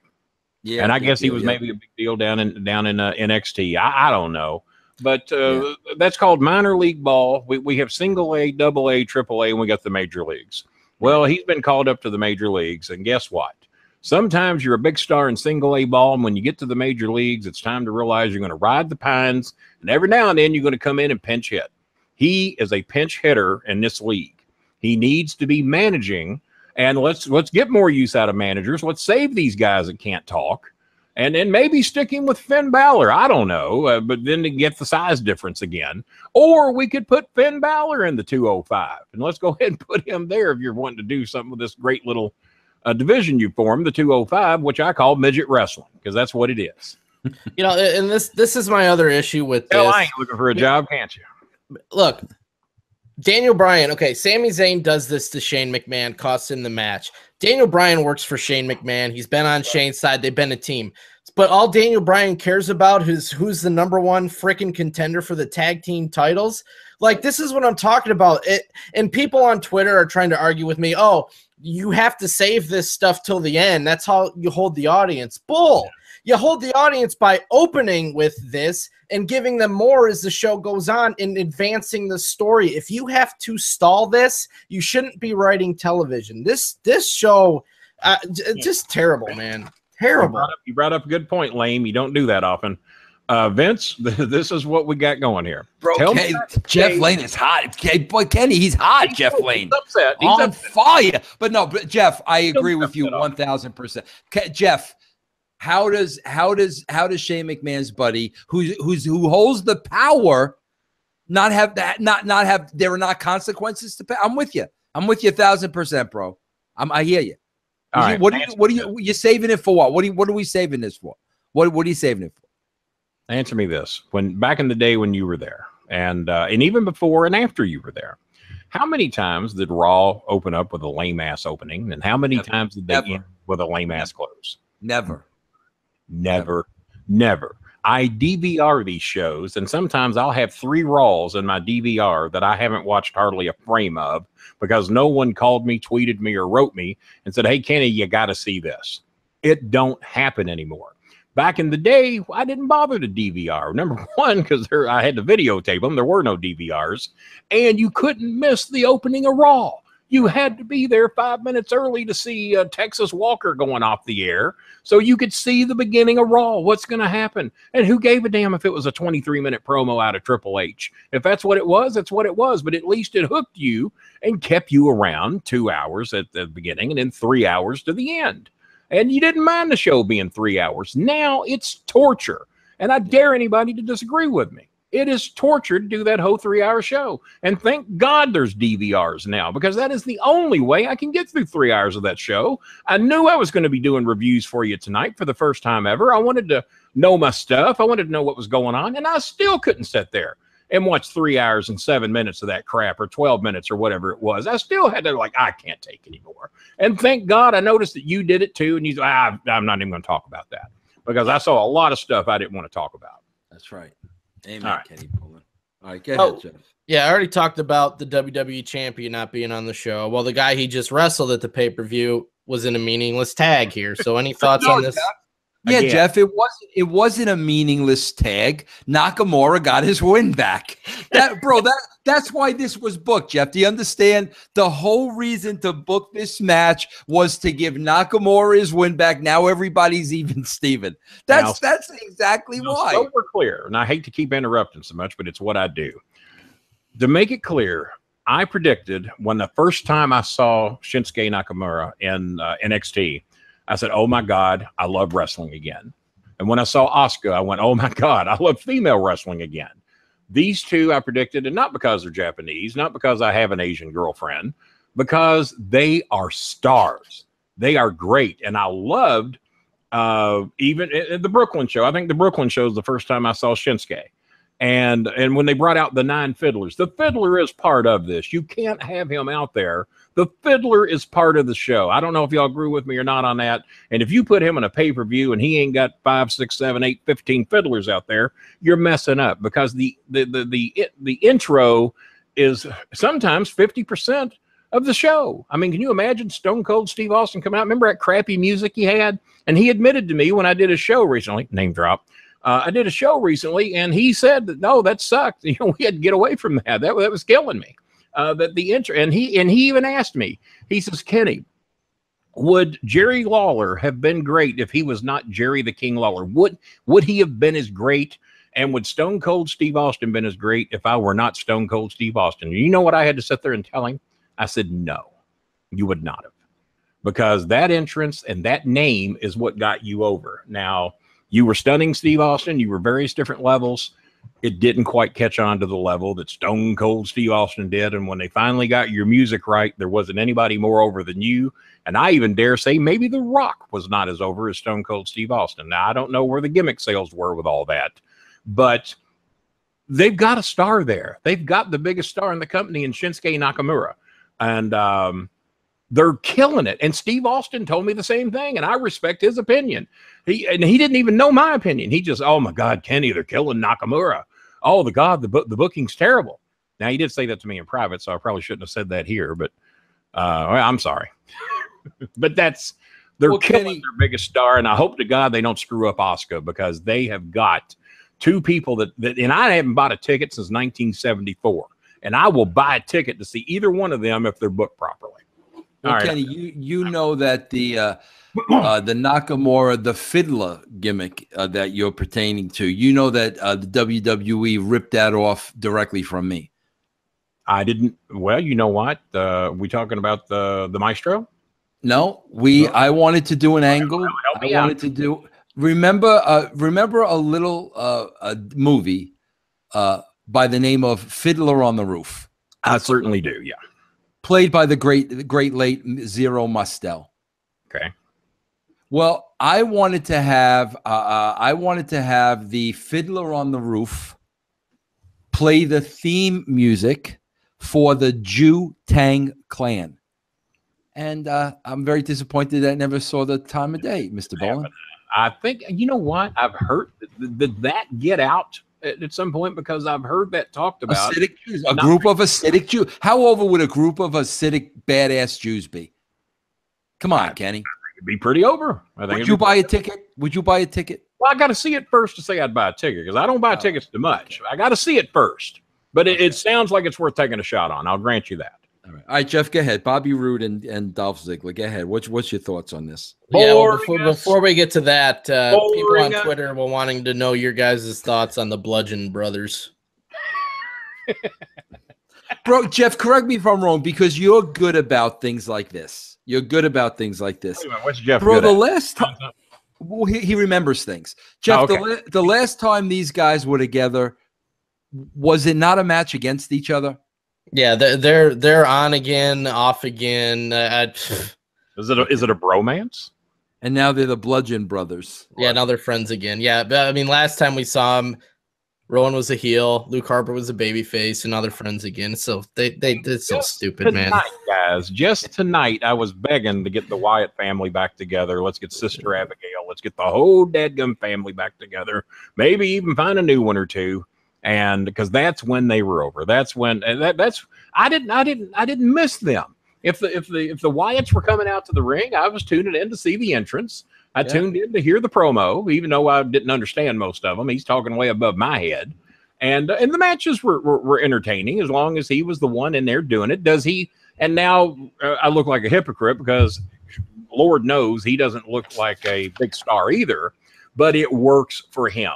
Speaker 9: Yeah, and I guess he was maybe a big deal down in NXT. I don't know, but that's called minor league ball. We have single A, double A, triple A, and we got the major leagues. Well, he's been called up to the major leagues, and guess what? Sometimes you're a big star in single A ball, and when you get to the major leagues, it's time to realize you're going to ride the pines, and every now and then you're going to come in and pinch hit. He is a pinch hitter in this league. He needs to be managing, and let's get more use out of managers. Let's save these guys that can't talk, and then maybe stick him with Finn Balor. I don't know, but then to get the size difference again. Or we could put Finn Balor in the 205, and let's go ahead and put him there if you're wanting to do something with this great little division you formed, the 205, which I call midget wrestling, because that's what it is.
Speaker 8: You know, and this is my other issue with
Speaker 9: Hell,
Speaker 8: this.
Speaker 9: I ain't looking for a job, can't you?
Speaker 8: Look, Daniel Bryan, okay, Sami Zayn does this to Shane McMahon, costs him the match. Daniel Bryan works for Shane McMahon. He's been on Shane's side. They've been a team. But all Daniel Bryan cares about is who's the number one freaking contender for the tag team titles. Like, this is what I'm talking about. And people on Twitter are trying to argue with me, oh, you have to save this stuff till the end. That's how you hold the audience. Bull. You hold the audience by opening with this and giving them more as the show goes on and advancing the story. If you have to stall this, you shouldn't be writing television. This show, just terrible, man. Terrible.
Speaker 9: You brought up a good point, Lame. You don't do that often. Vince, this is what we got going here.
Speaker 7: Bro, Jeff Lane is hot. Boy, Kenny, he's hot, Jeff Lane.
Speaker 9: He's upset. He's
Speaker 7: on
Speaker 9: upset.
Speaker 7: fire. But no, but Jeff, I agree with you 1,000%. Jeff, how does Shane McMahon's buddy, who holds the power, not have that? Not have there are not consequences to pay? I'm with you. I'm with you 1,000%, bro. I hear you.
Speaker 9: All right.
Speaker 7: What are you saving it for? What are we saving this for? What are you saving it for?
Speaker 9: Answer me this: when back in the day when you were there, and even before and after you were there, how many times did Raw open up with a lame ass opening, and how many times did they end with a lame ass close? Never. I DVR these shows, and sometimes I'll have 3 Raws in my DVR that I haven't watched hardly a frame of because no one called me, tweeted me, or wrote me and said, "Hey, Kenny, you got to see this." It don't happen anymore. Back in the day, I didn't bother to DVR. Number one, because I had to videotape them. There were no DVRs. And you couldn't miss the opening of Raw. You had to be there 5 minutes early to see Texas Walker going off the air so you could see the beginning of Raw. What's going to happen? And who gave a damn if it was a 23-minute promo out of Triple H? If that's what it was, that's what it was. But at least it hooked you and kept you around 2 hours at the beginning and then 3 hours to the end. And you didn't mind the show being 3 hours. Now it's torture. And I dare anybody to disagree with me. It is torture to do that whole 3-hour show. And thank God there's DVRs now, because that is the only way I can get through 3 hours of that show. I knew I was going to be doing reviews for you tonight for the first time ever. I wanted to know my stuff. I wanted to know what was going on. And I still couldn't sit there and watch 3 hours and 7 minutes of that crap, or 12 minutes, or whatever it was. I still had to, I can't take anymore. And thank God I noticed that you did it too. And you said, I'm not even going to talk about that, because I saw a lot of stuff I didn't want to talk about.
Speaker 7: That's right. Amen,
Speaker 9: all right.
Speaker 7: Kenny Poland. All right, go ahead, Jeff.
Speaker 8: Yeah, I already talked about the WWE champion not being on the show. Well, the guy he just wrestled at the pay-per-view was in a meaningless tag here. So any thoughts on this?
Speaker 7: Yeah, again, Jeff, it wasn't a meaningless tag. Nakamura got his win back. That's why this was booked, Jeff. Do you understand? The whole reason to book this match was to give Nakamura his win back. Now everybody's even Steven. That's exactly why.
Speaker 9: So we're clear, and I hate to keep interrupting so much, but it's what I do. To make it clear, I predicted when the first time I saw Shinsuke Nakamura in NXT, I said, "Oh my God, I love wrestling again." And when I saw Asuka, I went, "Oh my God, I love female wrestling again." These two I predicted, and not because they're Japanese, not because I have an Asian girlfriend, because they are stars. They are great. And I loved even at the Brooklyn show. I think the Brooklyn show is the first time I saw Shinsuke. And when they brought out the 9 fiddlers, the fiddler is part of this. You can't have him out there. The fiddler is part of the show. I don't know if y'all agree with me or not on that. And if you put him in a pay-per-view and he ain't got 5, 6, 7, 8, 15 fiddlers out there, you're messing up, because the intro is sometimes 50% of the show. I mean, can you imagine Stone Cold Steve Austin coming out? Remember that crappy music he had? And he admitted to me when I did a show recently, name drop, I did a show recently, and he said that, no, that sucked. You know, we had to get away from that. That was killing me. that the intro, and he even asked me, he says, Kenny, would Jerry Lawler have been great if he was not Jerry the King Lawler? Would he have been as great? And would Stone Cold Steve Austin been as great if I were not Stone Cold Steve Austin? You know what I had to sit there and tell him? I said, no, you would not have. Because that entrance and that name is what got you over. Now, you were stunning Steve Austin. You were various different levels. It didn't quite catch on to the level that Stone Cold Steve Austin did. And when they finally got your music right, there wasn't anybody more over than you. And I even dare say maybe The Rock was not as over as Stone Cold Steve Austin. Now, I don't know where the gimmick sales were with all that, but they've got a star there. They've got the biggest star in the company in Shinsuke Nakamura. And they're killing it. And Steve Austin told me the same thing, and I respect his opinion. He didn't even know my opinion. He just, oh my God, Kenny, they're killing Nakamura. Oh, the booking's terrible. Now, he did say that to me in private, so I probably shouldn't have said that here, but I'm sorry. But they're killing their biggest star, and I hope to God they don't screw up Asuka, because they have got two people that and I haven't bought a ticket since 1974, and I will buy a ticket to see either one of them if they're booked properly.
Speaker 7: Well, right. Kenny, you know that the Nakamura, the fiddler gimmick that you're pertaining to, you know that the WWE ripped that off directly from me.
Speaker 9: I didn't. Well, you know what? We talking about the Maestro?
Speaker 7: No, I wanted to do an angle. I wanted to do. Remember a little movie by the name of Fiddler on the Roof?
Speaker 9: I certainly do. Yeah.
Speaker 7: Played by the great late Zero Mostel.
Speaker 9: Okay.
Speaker 7: Well, I wanted to have the Fiddler on the Roof play the theme music for the Jew Tang Clan, and I'm very disappointed that I never saw the time of day, Mr. Bowen.
Speaker 9: I think, you know what, I've heard that get out at some point, because I've heard that talked about.
Speaker 7: Acidic Jews, a group of acidic Jews. How over would a group of acidic badass Jews be? Come on, Kenny.
Speaker 9: It'd be pretty over.
Speaker 7: Would you buy a ticket? Would you buy a ticket?
Speaker 9: Well, I got to see it first to say I'd buy a ticket, because I don't buy tickets too much. I got to see it first. But it sounds like it's worth taking a shot on. I'll grant you that. All
Speaker 7: right, Jeff, go ahead. Bobby Roode and Dolph Ziggler, go ahead. What's your thoughts on this?
Speaker 8: Yeah, well, before we get to that, people on Twitter were wanting to know your guys' thoughts on the Bludgeon Brothers.
Speaker 7: Bro, Jeff, correct me if I'm wrong, because you're good about things like this. You're good about things like this.
Speaker 9: What's Jeff?
Speaker 7: Bro, the last time, well, he remembers things. Jeff, the last time these guys were together, was it not a match against each other?
Speaker 8: Yeah, they're on again, off again.
Speaker 9: Is it a bromance?
Speaker 7: And now they're the Bludgeon Brothers.
Speaker 8: Yeah, now they're friends again. Yeah, but I mean, last time we saw them, Rowan was a heel, Luke Harper was a babyface, and now they're friends again. So it's so stupid, man.
Speaker 9: Guys, just tonight, I was begging to get the Wyatt family back together. Let's get Sister Abigail. Let's get the whole dadgum family back together. Maybe even find a new one or two. And because that's when they were over. That's when I didn't miss them. If the Wyatts were coming out to the ring, I was tuning in to see the entrance. I tuned in to hear the promo, even though I didn't understand most of them. He's talking way above my head, and the matches were entertaining as long as he was the one in there doing it. Does he? And now I look like a hypocrite, because Lord knows he doesn't look like a big star either, but it works for him.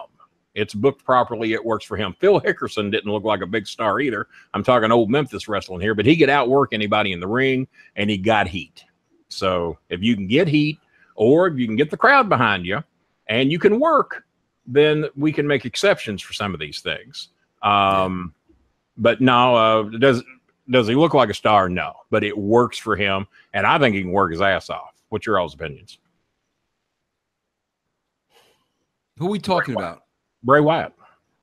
Speaker 9: It's booked properly. It works for him. Phil Hickerson didn't look like a big star either. I'm talking old Memphis wrestling here, but he could outwork anybody in the ring, and he got heat. So if you can get heat, or if you can get the crowd behind you, and you can work, then we can make exceptions for some of these things. But no, does he look like a star? No, but it works for him, and I think he can work his ass off. What's your all's opinions?
Speaker 7: Who are we talking about?
Speaker 9: Bray Wyatt.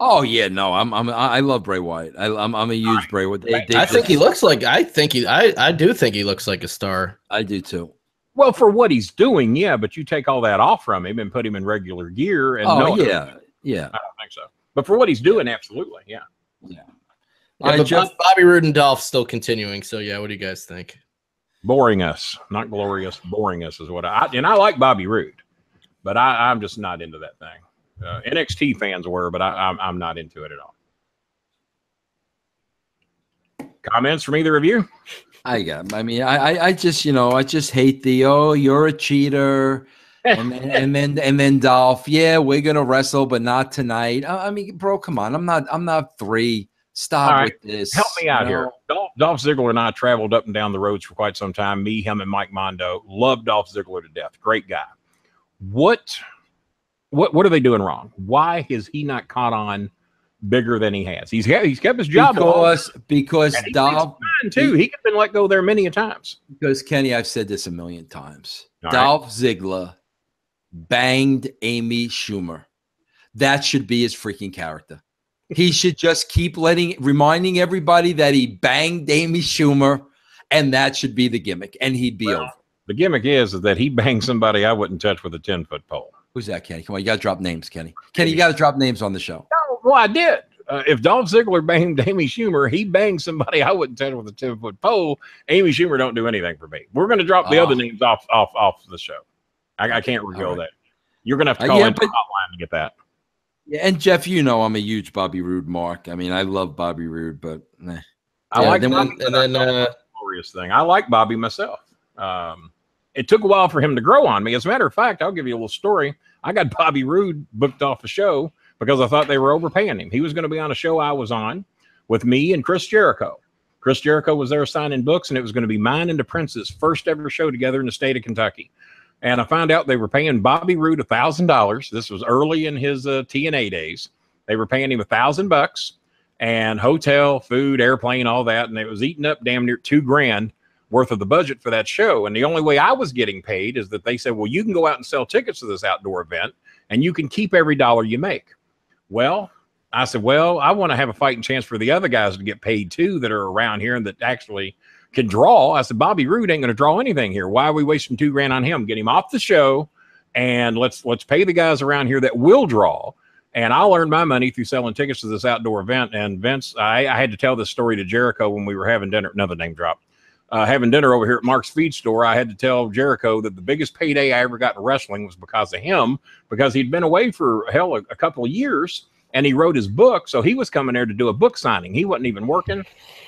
Speaker 7: Oh yeah, no, I love Bray Wyatt. I'm a huge Bray Wyatt.
Speaker 8: I think he looks like. I do think he looks like a star.
Speaker 7: I do too.
Speaker 9: Well, for what he's doing, yeah, but you take all that off from him and put him in regular gear, and
Speaker 7: yeah,
Speaker 9: I don't think so. But for what he's doing, absolutely, yeah.
Speaker 8: But Bobby Roode and Dolph still continuing. So yeah, what do you guys think?
Speaker 9: Boring us, not glorious. Boring us is what I like Bobby Roode, but I'm just not into that thing. NXT fans were, but I'm not into it at all. Comments from either of you?
Speaker 7: I just hate the, oh, you're a cheater. and then Dolph, yeah, we're gonna wrestle, but not tonight. I mean, bro, come on. I'm not 3. Stop with this.
Speaker 9: Help me out here. Dolph Ziggler and I traveled up and down the roads for quite some time. Me, him, and Mike Mondo. Love Dolph Ziggler to death. Great guy. What are they doing wrong? Why is he not caught on bigger than he has? He's kept his job
Speaker 7: because Dolph
Speaker 9: too. He could have been let go there many a times.
Speaker 7: Because Kenny, I've said this a million times.
Speaker 9: All
Speaker 7: Dolph Ziggler banged Amy Schumer. That should be his freaking character. He should just keep reminding everybody that he banged Amy Schumer, and that should be the gimmick, and he'd be over.
Speaker 9: The gimmick is that he banged somebody I wouldn't touch with a 10-foot pole.
Speaker 7: Who's that, Kenny? Come on, you got to drop names, Kenny. Kenny, you got to drop names on the show.
Speaker 9: No, well, I did. If Dolph Ziggler banged Amy Schumer, he banged somebody I wouldn't touch with a 10-foot pole. Amy Schumer don't do anything for me. We're going to drop the other names off the show. I can't reveal that. You're going to have to call into the hotline to get that.
Speaker 7: Yeah, and Jeff, you know I'm a huge Bobby Roode mark. I mean, I love Bobby Roode, but nah.
Speaker 9: I like Bobby. Glorious thing. I like Bobby myself. It took a while for him to grow on me. As a matter of fact, I'll give you a little story. I got Bobby Roode booked off a show because I thought they were overpaying him. He was going to be on a show I was on with me and Chris Jericho. Chris Jericho was there signing books, and it was going to be mine and the Prince's first ever show together in the state of Kentucky. And I found out they were paying Bobby Roode $1,000. This was early in his TNA days. They were paying him $1,000 and hotel, food, airplane, all that. And it was eating up damn near $2,000 worth of the budget for that show. And the only way I was getting paid is that they said, well, you can go out and sell tickets to this outdoor event and you can keep every dollar you make. Well, I said, well, I want to have a fighting chance for the other guys to get paid too that are around here and that actually can draw. I said, Bobby Roode ain't going to draw anything here. Why are we wasting $2,000 on him? Get him off the show, and let's pay the guys around here that will draw, and I'll earn my money through selling tickets to this outdoor event. And Vince, I had to tell this story to Jericho when we were having dinner. Another name drop. Having dinner over here at Mark's Feed Store, I had to tell Jericho that the biggest payday I ever got in wrestling was because of him, because he'd been away for a couple of years. And he wrote his book, so he was coming there to do a book signing. He wasn't even working.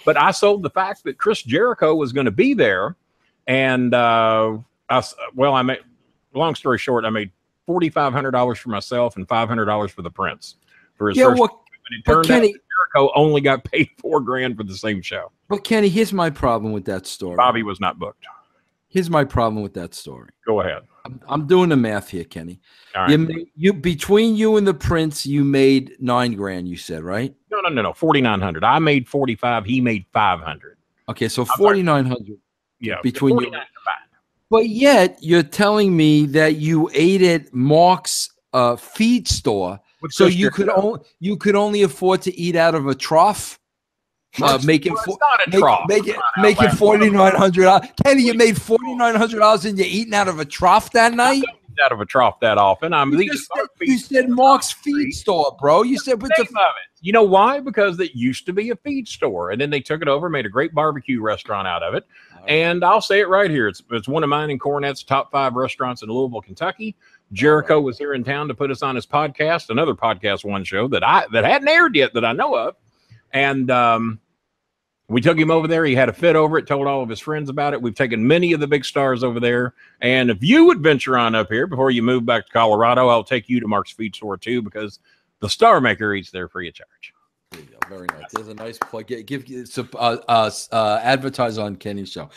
Speaker 9: But I sold the fact that Chris Jericho was going to be there. And, I made, long story short, I made $4,500 for myself and $500 for the Prince for his first. And it turned out Jericho only got paid $4,000 for the same show.
Speaker 7: But Kenny, here's my problem with that story.
Speaker 9: Bobby was not booked.
Speaker 7: Here's my problem with that story.
Speaker 9: Go ahead.
Speaker 7: I'm doing the math here, Kenny.
Speaker 9: All right.
Speaker 7: You between you and the Prince, you made $9,000. You said, right?
Speaker 9: No, 4,900. I made 45. He made 500.
Speaker 7: Okay, so 4,900.
Speaker 9: Yeah,
Speaker 7: between you. But yet you're telling me that you ate at Mark's feed store, so you could only afford to eat out of a trough. Making $4,900. Kenny, you made $4,900 and you're eating out of a trough that night.
Speaker 9: Out of a trough that often.
Speaker 7: You said Mark's feed store, bro. You said with the
Speaker 9: name of it. You know why? Because it used to be a feed store, and then they took it over, made a great barbecue restaurant out of it. And I'll say it right here: it's one of mine and Cornette's top 5 restaurants in Louisville, Kentucky. Jericho was here in town to put us on his podcast, another podcast one show that hadn't aired yet that I know of. And we took him over there. He had a fit over it, told all of his friends about it. We've taken many of the big stars over there. And if you would venture on up here before you move back to Colorado, I'll take you to Mark's Feed Store too, because the Star Maker eats there free of charge.
Speaker 7: There you go. Very nice. There's a nice plug. Give advertise on Kenny's show.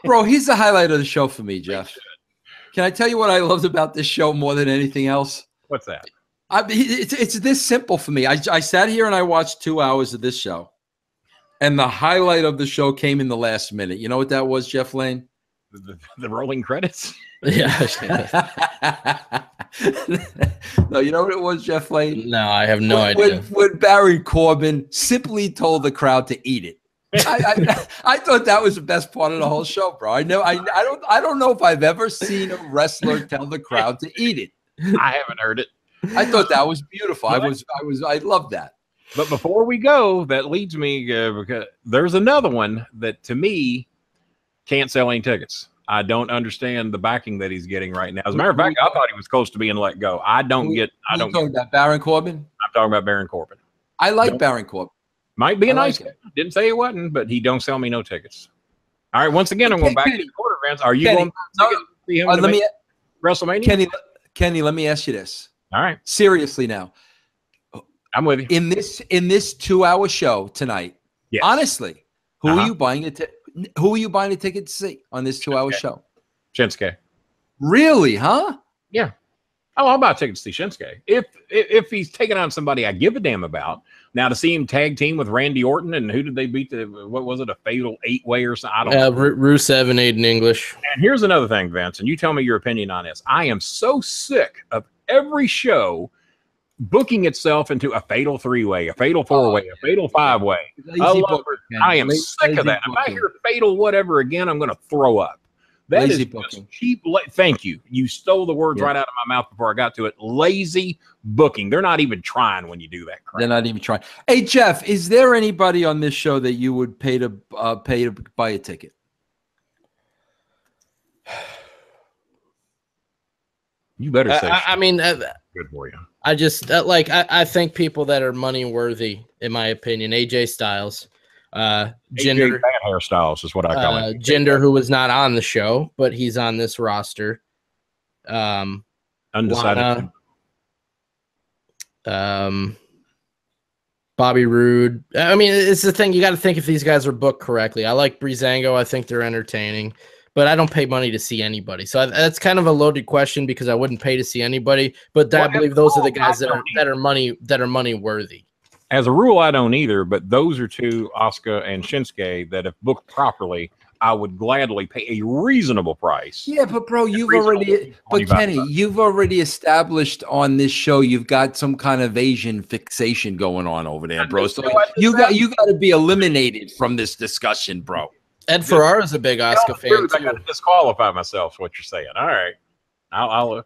Speaker 7: Bro, here's the highlight of the show for me, Jeff. Can I tell you what I loved about this show more than anything else?
Speaker 9: What's that?
Speaker 7: It's this simple for me. I sat here and I watched 2 hours of this show. And the highlight of the show came in the last minute. You know what that was, Jeff Lane?
Speaker 9: The rolling credits?
Speaker 8: Yeah.
Speaker 7: No, you know what it was, Jeff Lane?
Speaker 8: No, I have no idea.
Speaker 7: When Baron Corbin simply told the crowd to eat it. I thought that was the best part of the whole show, bro. I don't know if I've ever seen a wrestler tell the crowd to eat it.
Speaker 9: I haven't heard it.
Speaker 7: I thought that was beautiful. I loved that.
Speaker 9: But before we go, that leads me because there's another one that to me can't sell any tickets. I don't understand the backing that he's getting right now. As a matter of fact, I thought he was close to being let go. I don't get
Speaker 7: about Baron Corbin.
Speaker 9: I'm talking about Baron Corbin.
Speaker 7: I like Baron Corbin.
Speaker 9: Might be a
Speaker 7: I
Speaker 9: nice
Speaker 7: like
Speaker 9: guy. Didn't say he wasn't, but he don't sell me no tickets. All right, once again, I'm going back to the quarter events. Are you going to see him WrestleMania?
Speaker 7: Kenny, let me ask you this.
Speaker 9: All right.
Speaker 7: Seriously now.
Speaker 9: I'm with you.
Speaker 7: In this 2-hour show tonight,
Speaker 9: yes.
Speaker 7: Honestly, who are you buying a ticket to see on this 2-hour show?
Speaker 9: Shinsuke.
Speaker 7: Really, huh?
Speaker 9: Yeah. Oh, I'll buy a ticket to see Shinsuke. If he's taking on somebody I give a damn about. Now, to see him tag team with Randy Orton, and who did they beat? What was it, a fatal 8-way or something? I don't know.
Speaker 8: Rusev and Aiden English.
Speaker 9: And here's another thing, Vince, and you tell me your opinion on this. I am so sick of every show booking itself into a fatal 3-way, a fatal 4-way, a fatal 5-way. I am sick of that. If I hear fatal whatever again, I'm going to throw up. That is just cheap. Thank you. You stole the words right out of my mouth before I got to it. Lazy booking. They're not even trying when you do that crap.
Speaker 7: They're not even trying. Hey, Jeff, is there anybody on this show that you would pay to buy a ticket?
Speaker 9: You better say.
Speaker 8: I mean,
Speaker 9: good for you.
Speaker 8: I just I think people that are money worthy, in my opinion. AJ Styles, Jinder,
Speaker 9: bad hairstyles is what I call it.
Speaker 8: Jinder, who was not on the show, but he's on this roster.
Speaker 9: Undecided.
Speaker 8: Lana, Bobby Roode. I mean, it's the thing. You got to think if these guys are booked correctly. I like Breezango. I think they're entertaining. But I don't pay money to see anybody. So that's kind of a loaded question because I wouldn't pay to see anybody. But I believe those are the guys that are money worthy.
Speaker 9: As a rule, I don't either. But those are two, Asuka and Shinsuke, that if booked properly, I would gladly pay a reasonable price.
Speaker 7: Yeah, but bro, Kenny, you've already established on this show you've got some kind of Asian fixation going on over there, bro. So you got to be eliminated from this discussion, bro.
Speaker 8: Ed Ferrara is a big Asuka fan too.
Speaker 9: I got to disqualify myself. What you're saying? All right, I'll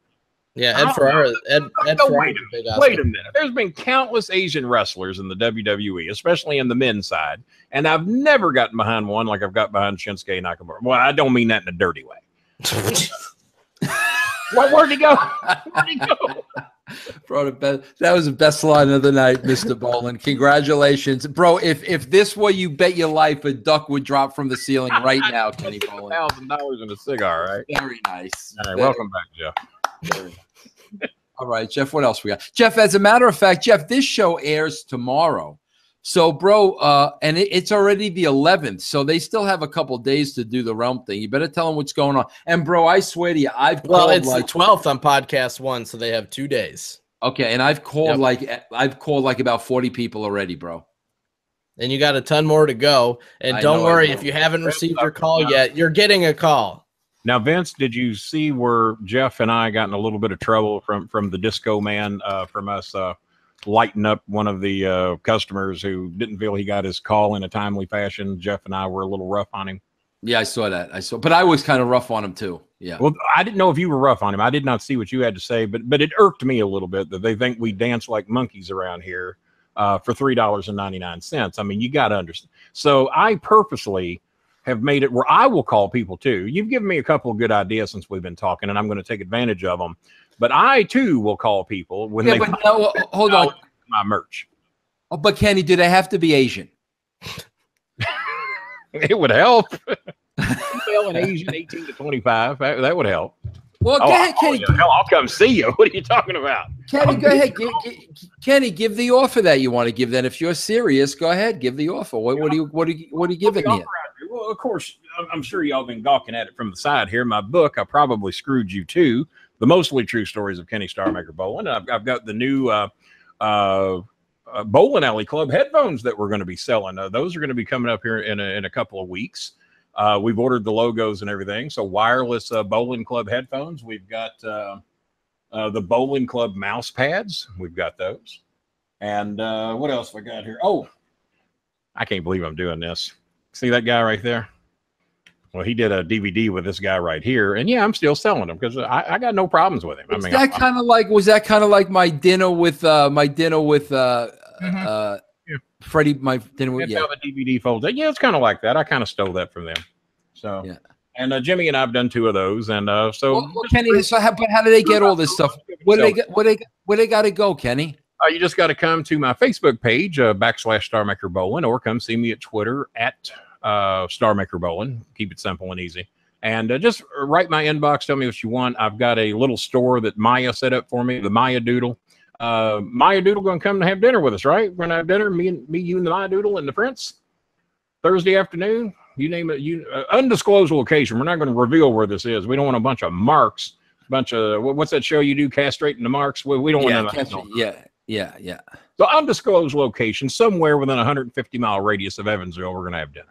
Speaker 8: Ed Ferrara. Ed Ferrara is a big Asuka.
Speaker 9: Wait a minute. There's been countless Asian wrestlers in the WWE, especially in the men's side, and I've never gotten behind one like I've got behind Shinsuke Nakamura. Well, I don't mean that in a dirty way. Where'd he go? Where'd he go?
Speaker 7: Bro, that was the best line of the night, Mr. Boland. Congratulations. Bro, if this were you bet your life, a duck would drop from the ceiling right now, Kenny Boland.
Speaker 9: $1,000 in a cigar, right?
Speaker 7: Very nice.
Speaker 9: All right, welcome back, Jeff.
Speaker 7: Very nice. All right, Jeff, what else we got? Jeff, as a matter of fact, Jeff, this show airs tomorrow. So, bro, and it's already the 11th, so they still have a couple days to do the realm thing. You better tell them what's going on. And, bro, I swear to you, it's
Speaker 8: the 12th on podcast 1, so they have 2 days.
Speaker 7: Okay, and I've called like about 40 people already, bro.
Speaker 8: And you got a ton more to go. And don't worry, if you haven't received your call yet, you're getting a call.
Speaker 9: Now, Vince, did you see where Jeff and I got in a little bit of trouble from the Disco Man from us lighting up one of the customers who didn't feel he got his call in a timely fashion? Jeff and I were a little rough on him.
Speaker 7: Yeah, I saw that. But I was kind of rough on him too. Yeah.
Speaker 9: Well, I didn't know if you were rough on him. I did not see what you had to say, but it irked me a little bit that they think we dance like monkeys around here for $3.99. I mean, you got to understand. So I purposely have made it where I will call people too. You've given me a couple of good ideas since we've been talking, and I'm going to take advantage of them. But I too will call people when they
Speaker 7: hold on
Speaker 9: my merch.
Speaker 7: Oh, but Kenny, do they have to be Asian?
Speaker 9: It would help. An Asian 18 to 25. That would help.
Speaker 7: Well, go ahead, Kenny.
Speaker 9: Hell, I'll come see you. What are you talking about?
Speaker 7: Kenny, go ahead. Kenny, give the offer that you want to give. Then, if you're serious, go ahead, give the offer. What are you giving here?
Speaker 9: Well, of course, I'm sure y'all been gawking at it from the side here. My book, I probably screwed you too. The Mostly True Stories of Kenny Starmaker Boland. I've got the new Bowling Alley Club headphones that we're going to be selling. Those are going to be coming up here in a couple of weeks. We've ordered the logos and everything. So wireless Bowling Club headphones. We've got the Bowling Club mouse pads. We've got those. And what else we got here? Oh, I can't believe I'm doing this. See that guy right there? Well, he did a DVD with this guy right here, and yeah, I'm still selling them because I got no problems with him.
Speaker 7: Was that kind of like my dinner with Freddie? My dinner with
Speaker 9: how the DVD folds. Yeah, it's kind of like that. I kind of stole that from them. So yeah. And Jimmy and I've done 2 of those, and so
Speaker 7: Kenny. But how do they get all this stuff? Where they got to go, Kenny?
Speaker 9: You just got to come to my Facebook page, /StarMaker Bowling, or come see me at Twitter at StarMaker Bowling. Keep it simple and easy. And just write my inbox. Tell me what you want. I've got a little store that Maya set up for me, the Maya Doodle. Maya Doodle going to come to have dinner with us, right? We're going to have dinner, me, you, and the Maya Doodle and the Prince. Thursday afternoon. You name it. Undisclosed location. We're not going to reveal where this is. We don't want a bunch of marks. Bunch of what's that show you do? Castrating the marks. We don't want to.
Speaker 7: Yeah.
Speaker 9: So undisclosed location, somewhere within a 150-mile radius of Evansville. We're going to have dinner.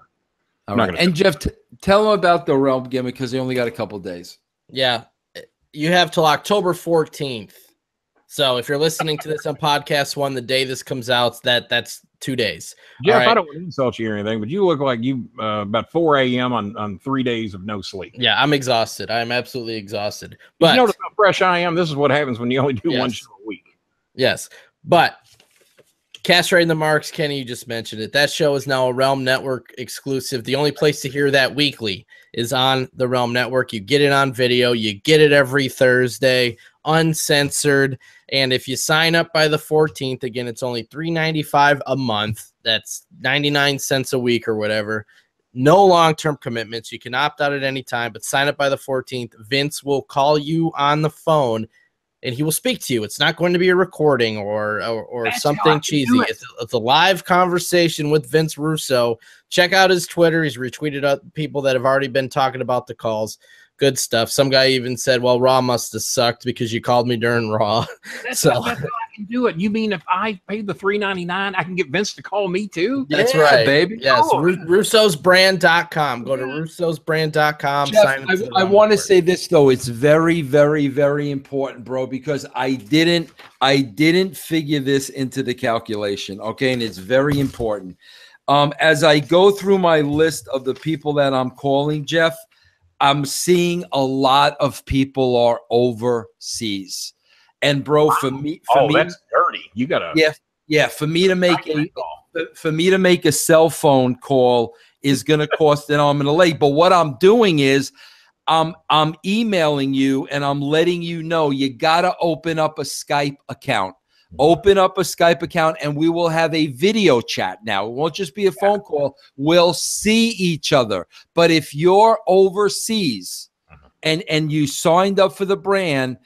Speaker 7: All right. And Jeff, tell them about the Realm gimmick because they only got a couple days.
Speaker 8: Yeah, you have till October 14th. So if you're listening to this on podcast one, the day this comes out, that's 2 days.
Speaker 9: Jeff, right. I don't want to insult you or anything, but you look like you about 4 a.m. on 3 days of no sleep.
Speaker 8: Yeah, I'm exhausted. I'm absolutely exhausted. But
Speaker 9: you notice how fresh I am? This is what happens when you only do one show a week.
Speaker 8: Yes, but Castrating the Marks, Kenny, you just mentioned it. That show is now a Realm Network exclusive. The only place to hear that weekly is on the Realm Network. You get it on video. You get it every Thursday, uncensored. And if you sign up by the 14th, again, it's only $3.95 a month. That's 99 cents a week or whatever. No long-term commitments. You can opt out at any time, but sign up by the 14th. Vince will call you on the phone, and he will speak to you. It's not going to be a recording or something cheesy. It's a live conversation with Vince Russo. Check out his Twitter. He's retweeted up people that have already been talking about the calls. Good stuff. Some guy even said, well, Raw must have sucked because you called me during Raw.
Speaker 9: That's how I can do it. You mean if I pay the $3.99, I can get Vince to call me too?
Speaker 8: That's right, baby. Yes, russosbrand.com. Go to russosbrand.com.
Speaker 7: Jeff, I want to say this, though. It's very, very, very important, bro, because I didn't figure this into the calculation, okay? And it's very important. As I go through my list of the people that I'm calling, Jeff, I'm seeing a lot of people are overseas. And bro, for me,
Speaker 9: that's dirty. You gotta
Speaker 7: for me to make a cell phone call is gonna cost an arm and a leg. But what I'm doing is I'm emailing you and I'm letting you know you gotta open up a Skype account. Open up a Skype account and we will have a video chat now. It won't just be a phone call. We'll see each other. But if you're overseas and you signed up for the brand,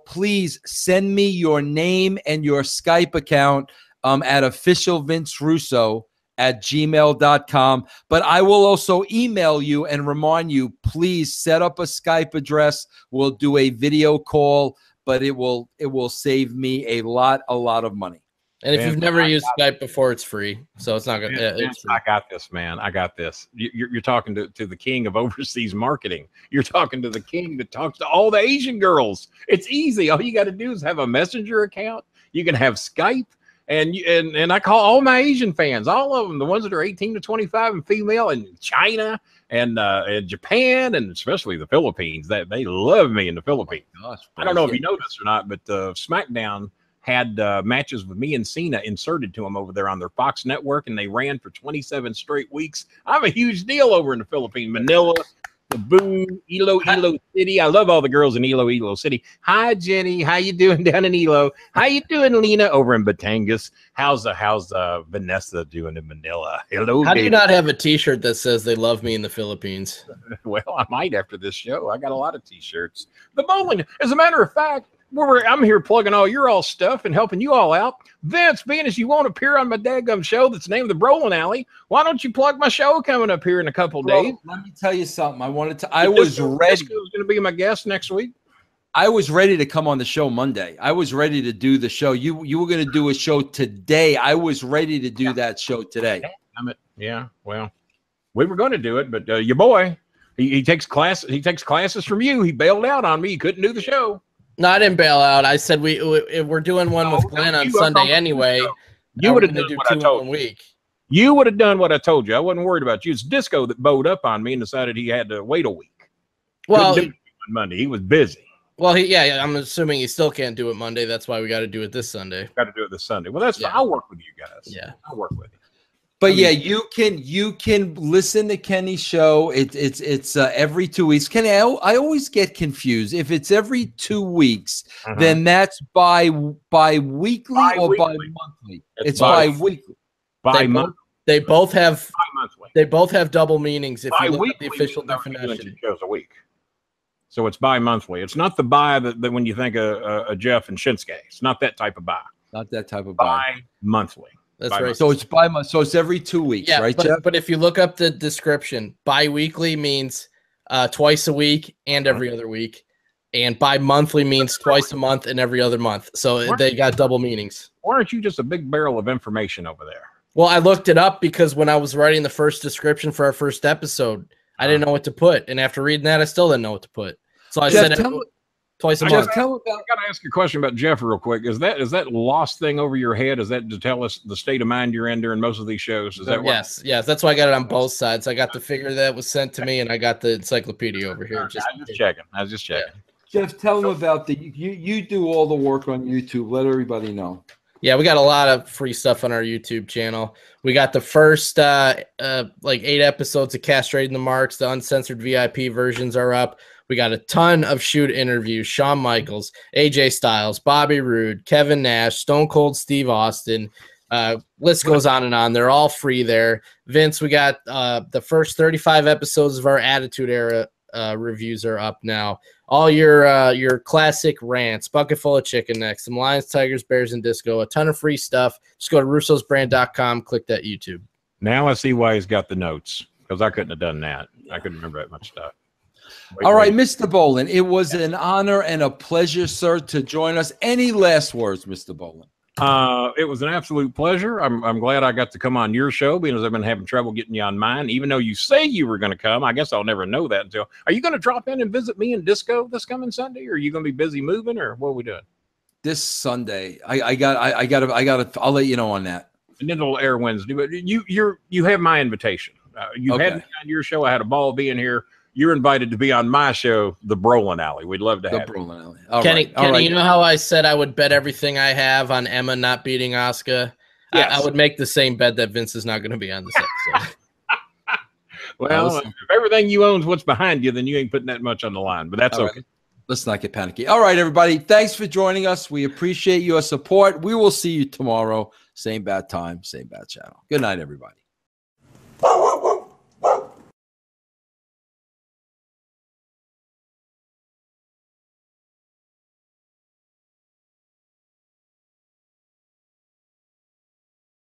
Speaker 7: please send me your name and your Skype account at officialvincerusso@gmail.com. But I will also email you and remind you, please set up a Skype address. We'll do a video call. But it will save me a lot of money.
Speaker 8: And if you've never used Skype before, it's free. So it's not going to.
Speaker 9: I got this, man. I got this. You're talking to the king of overseas marketing. You're talking to the king that talks to all the Asian girls. It's easy. All you got to do is have a messenger account. You can have Skype. And I call all my Asian fans, all of them, the ones that are 18 to 25 and female, and China and Japan, and especially the Philippines. That they love me in the Philippines. Gosh, I don't know if you know this or not, but SmackDown had matches with me and Cena inserted to them over there on their Fox network, and they ran for 27 straight weeks. I'm a huge deal over in the Philippines, Manila, Cebu, Iloilo City. I love all the girls in Iloilo City. Hi, Jenny. How you doing down in Ilo? How you doing, Lena, over in Batangas? How's Vanessa doing in Manila? Hello.
Speaker 8: How do you not have a T-shirt that says they love me in the Philippines?
Speaker 9: Well, I might after this show. I got a lot of T-shirts. The bowling, as a matter of fact, I'm here plugging all your stuff and helping you all out. Vince, being as you won't appear on my daggum show that's named The Bowling Alley, why don't you plug my show coming up here in a couple days?
Speaker 7: Let me tell you something. I was ready.
Speaker 9: Disco's going to be my guest next week.
Speaker 7: I was ready to come on the show Monday. I was ready to do the show. You were going to do a show today. I was ready to do that show today.
Speaker 9: Yeah, well, we were going to do it, but your boy, he takes classes from you. He bailed out on me. He couldn't do the show.
Speaker 8: No, I didn't bail out. I said we're doing one with Glenn on Sunday anyway.
Speaker 9: You would have done what I told you. You would have done what I told you. I wasn't worried about you. It's Disco that bowed up on me and decided he had to wait a week.
Speaker 8: Well,
Speaker 9: on Monday he was busy.
Speaker 8: Well, I'm assuming he still can't do it Monday. That's why we got to do it this Sunday.
Speaker 9: Got to do it this Sunday. Well, that's fine. I'll work with you guys.
Speaker 8: Yeah,
Speaker 9: I'll work with you.
Speaker 7: But yeah, you can listen to Kenny's show. It's every 2 weeks. Kenny, I always get confused. If it's every 2 weeks, then that's bi-weekly or bi-monthly. It's bi-weekly.
Speaker 8: They both have
Speaker 9: bi-monthly.
Speaker 8: They both have double meanings if you look at the
Speaker 9: Bi-weekly
Speaker 8: official
Speaker 9: means they're doing
Speaker 8: definition.
Speaker 9: 2 shows a week. So it's bi-monthly. It's not the buy that when you think of Jeff and Shinsuke. It's not that type of buy.
Speaker 7: Not that type of buy.
Speaker 9: Bi-monthly.
Speaker 8: That's right.
Speaker 7: So it's bi-month. So it's every 2 weeks, right, Jeff?
Speaker 8: But if you look up the description, bi-weekly means twice a week and every other week. And bi-monthly means twice a month and every other month. So they got double meanings.
Speaker 9: Why aren't you just a big barrel of information over there?
Speaker 8: Well, I looked it up because when I was writing the first description for our first episode, I didn't know what to put. And after reading that, I still didn't know what to put. So I said twice a month.
Speaker 9: I got to ask you a question about Jeff real quick. Is that lost thing over your head? Is that to tell us the state of mind you're in during most of these shows? Is that
Speaker 8: yes. That's why I got it on both sides. I got the figure that was sent to me, and I got the encyclopedia over here.
Speaker 9: I was just checking.
Speaker 7: Yeah. Jeff, tell them about you do all the work on YouTube. Let everybody know.
Speaker 8: Yeah, we got a lot of free stuff on our YouTube channel. We got the first 8 episodes of Castrating the Marks. The uncensored VIP versions are up. We got a ton of shoot interviews. Shawn Michaels, AJ Styles, Bobby Roode, Kevin Nash, Stone Cold Steve Austin. List goes on and on. They're all free there. Vince, we got the first 35 episodes of our Attitude Era reviews are up now. All your classic rants, bucket full of chicken necks, some Lions, Tigers, Bears, and Disco. A ton of free stuff. Just go to russosbrand.com, click that YouTube.
Speaker 9: Now I see why he's got the notes, because I couldn't have done that. I couldn't remember that much stuff.
Speaker 7: All right, Mr. Bolin, it was an honor and a pleasure, sir, to join us. Any last words, Mr. Bolin?
Speaker 9: It was an absolute pleasure. I'm glad I got to come on your show because I've been having trouble getting you on mine. Even though you say you were going to come, I guess I'll never know that until. Are you going to drop in and visit me in Disco this coming Sunday, or are you going to be busy moving, or what are we doing?
Speaker 7: This Sunday, I got. I'll let you know on that.
Speaker 9: And then it'll air Wednesday. But you have my invitation. You had me on your show. I had a ball being here. You're invited to be on my show, The Brolin Alley. We'd love to have you.
Speaker 7: Brolin Alley. All
Speaker 8: Kenny,
Speaker 7: right. All right.
Speaker 8: You know how I said I would bet everything I have on Emma not beating Asuka?
Speaker 9: Yes.
Speaker 8: I would make the same bet that Vince is not going to be on this episode.
Speaker 9: Well, if everything you own is what's behind you, then you ain't putting that much on the line, but that's okay.
Speaker 7: Right. Let's not get panicky. All right, everybody. Thanks for joining us. We appreciate your support. We will see you tomorrow. Same bad time, same bad channel. Good night, everybody.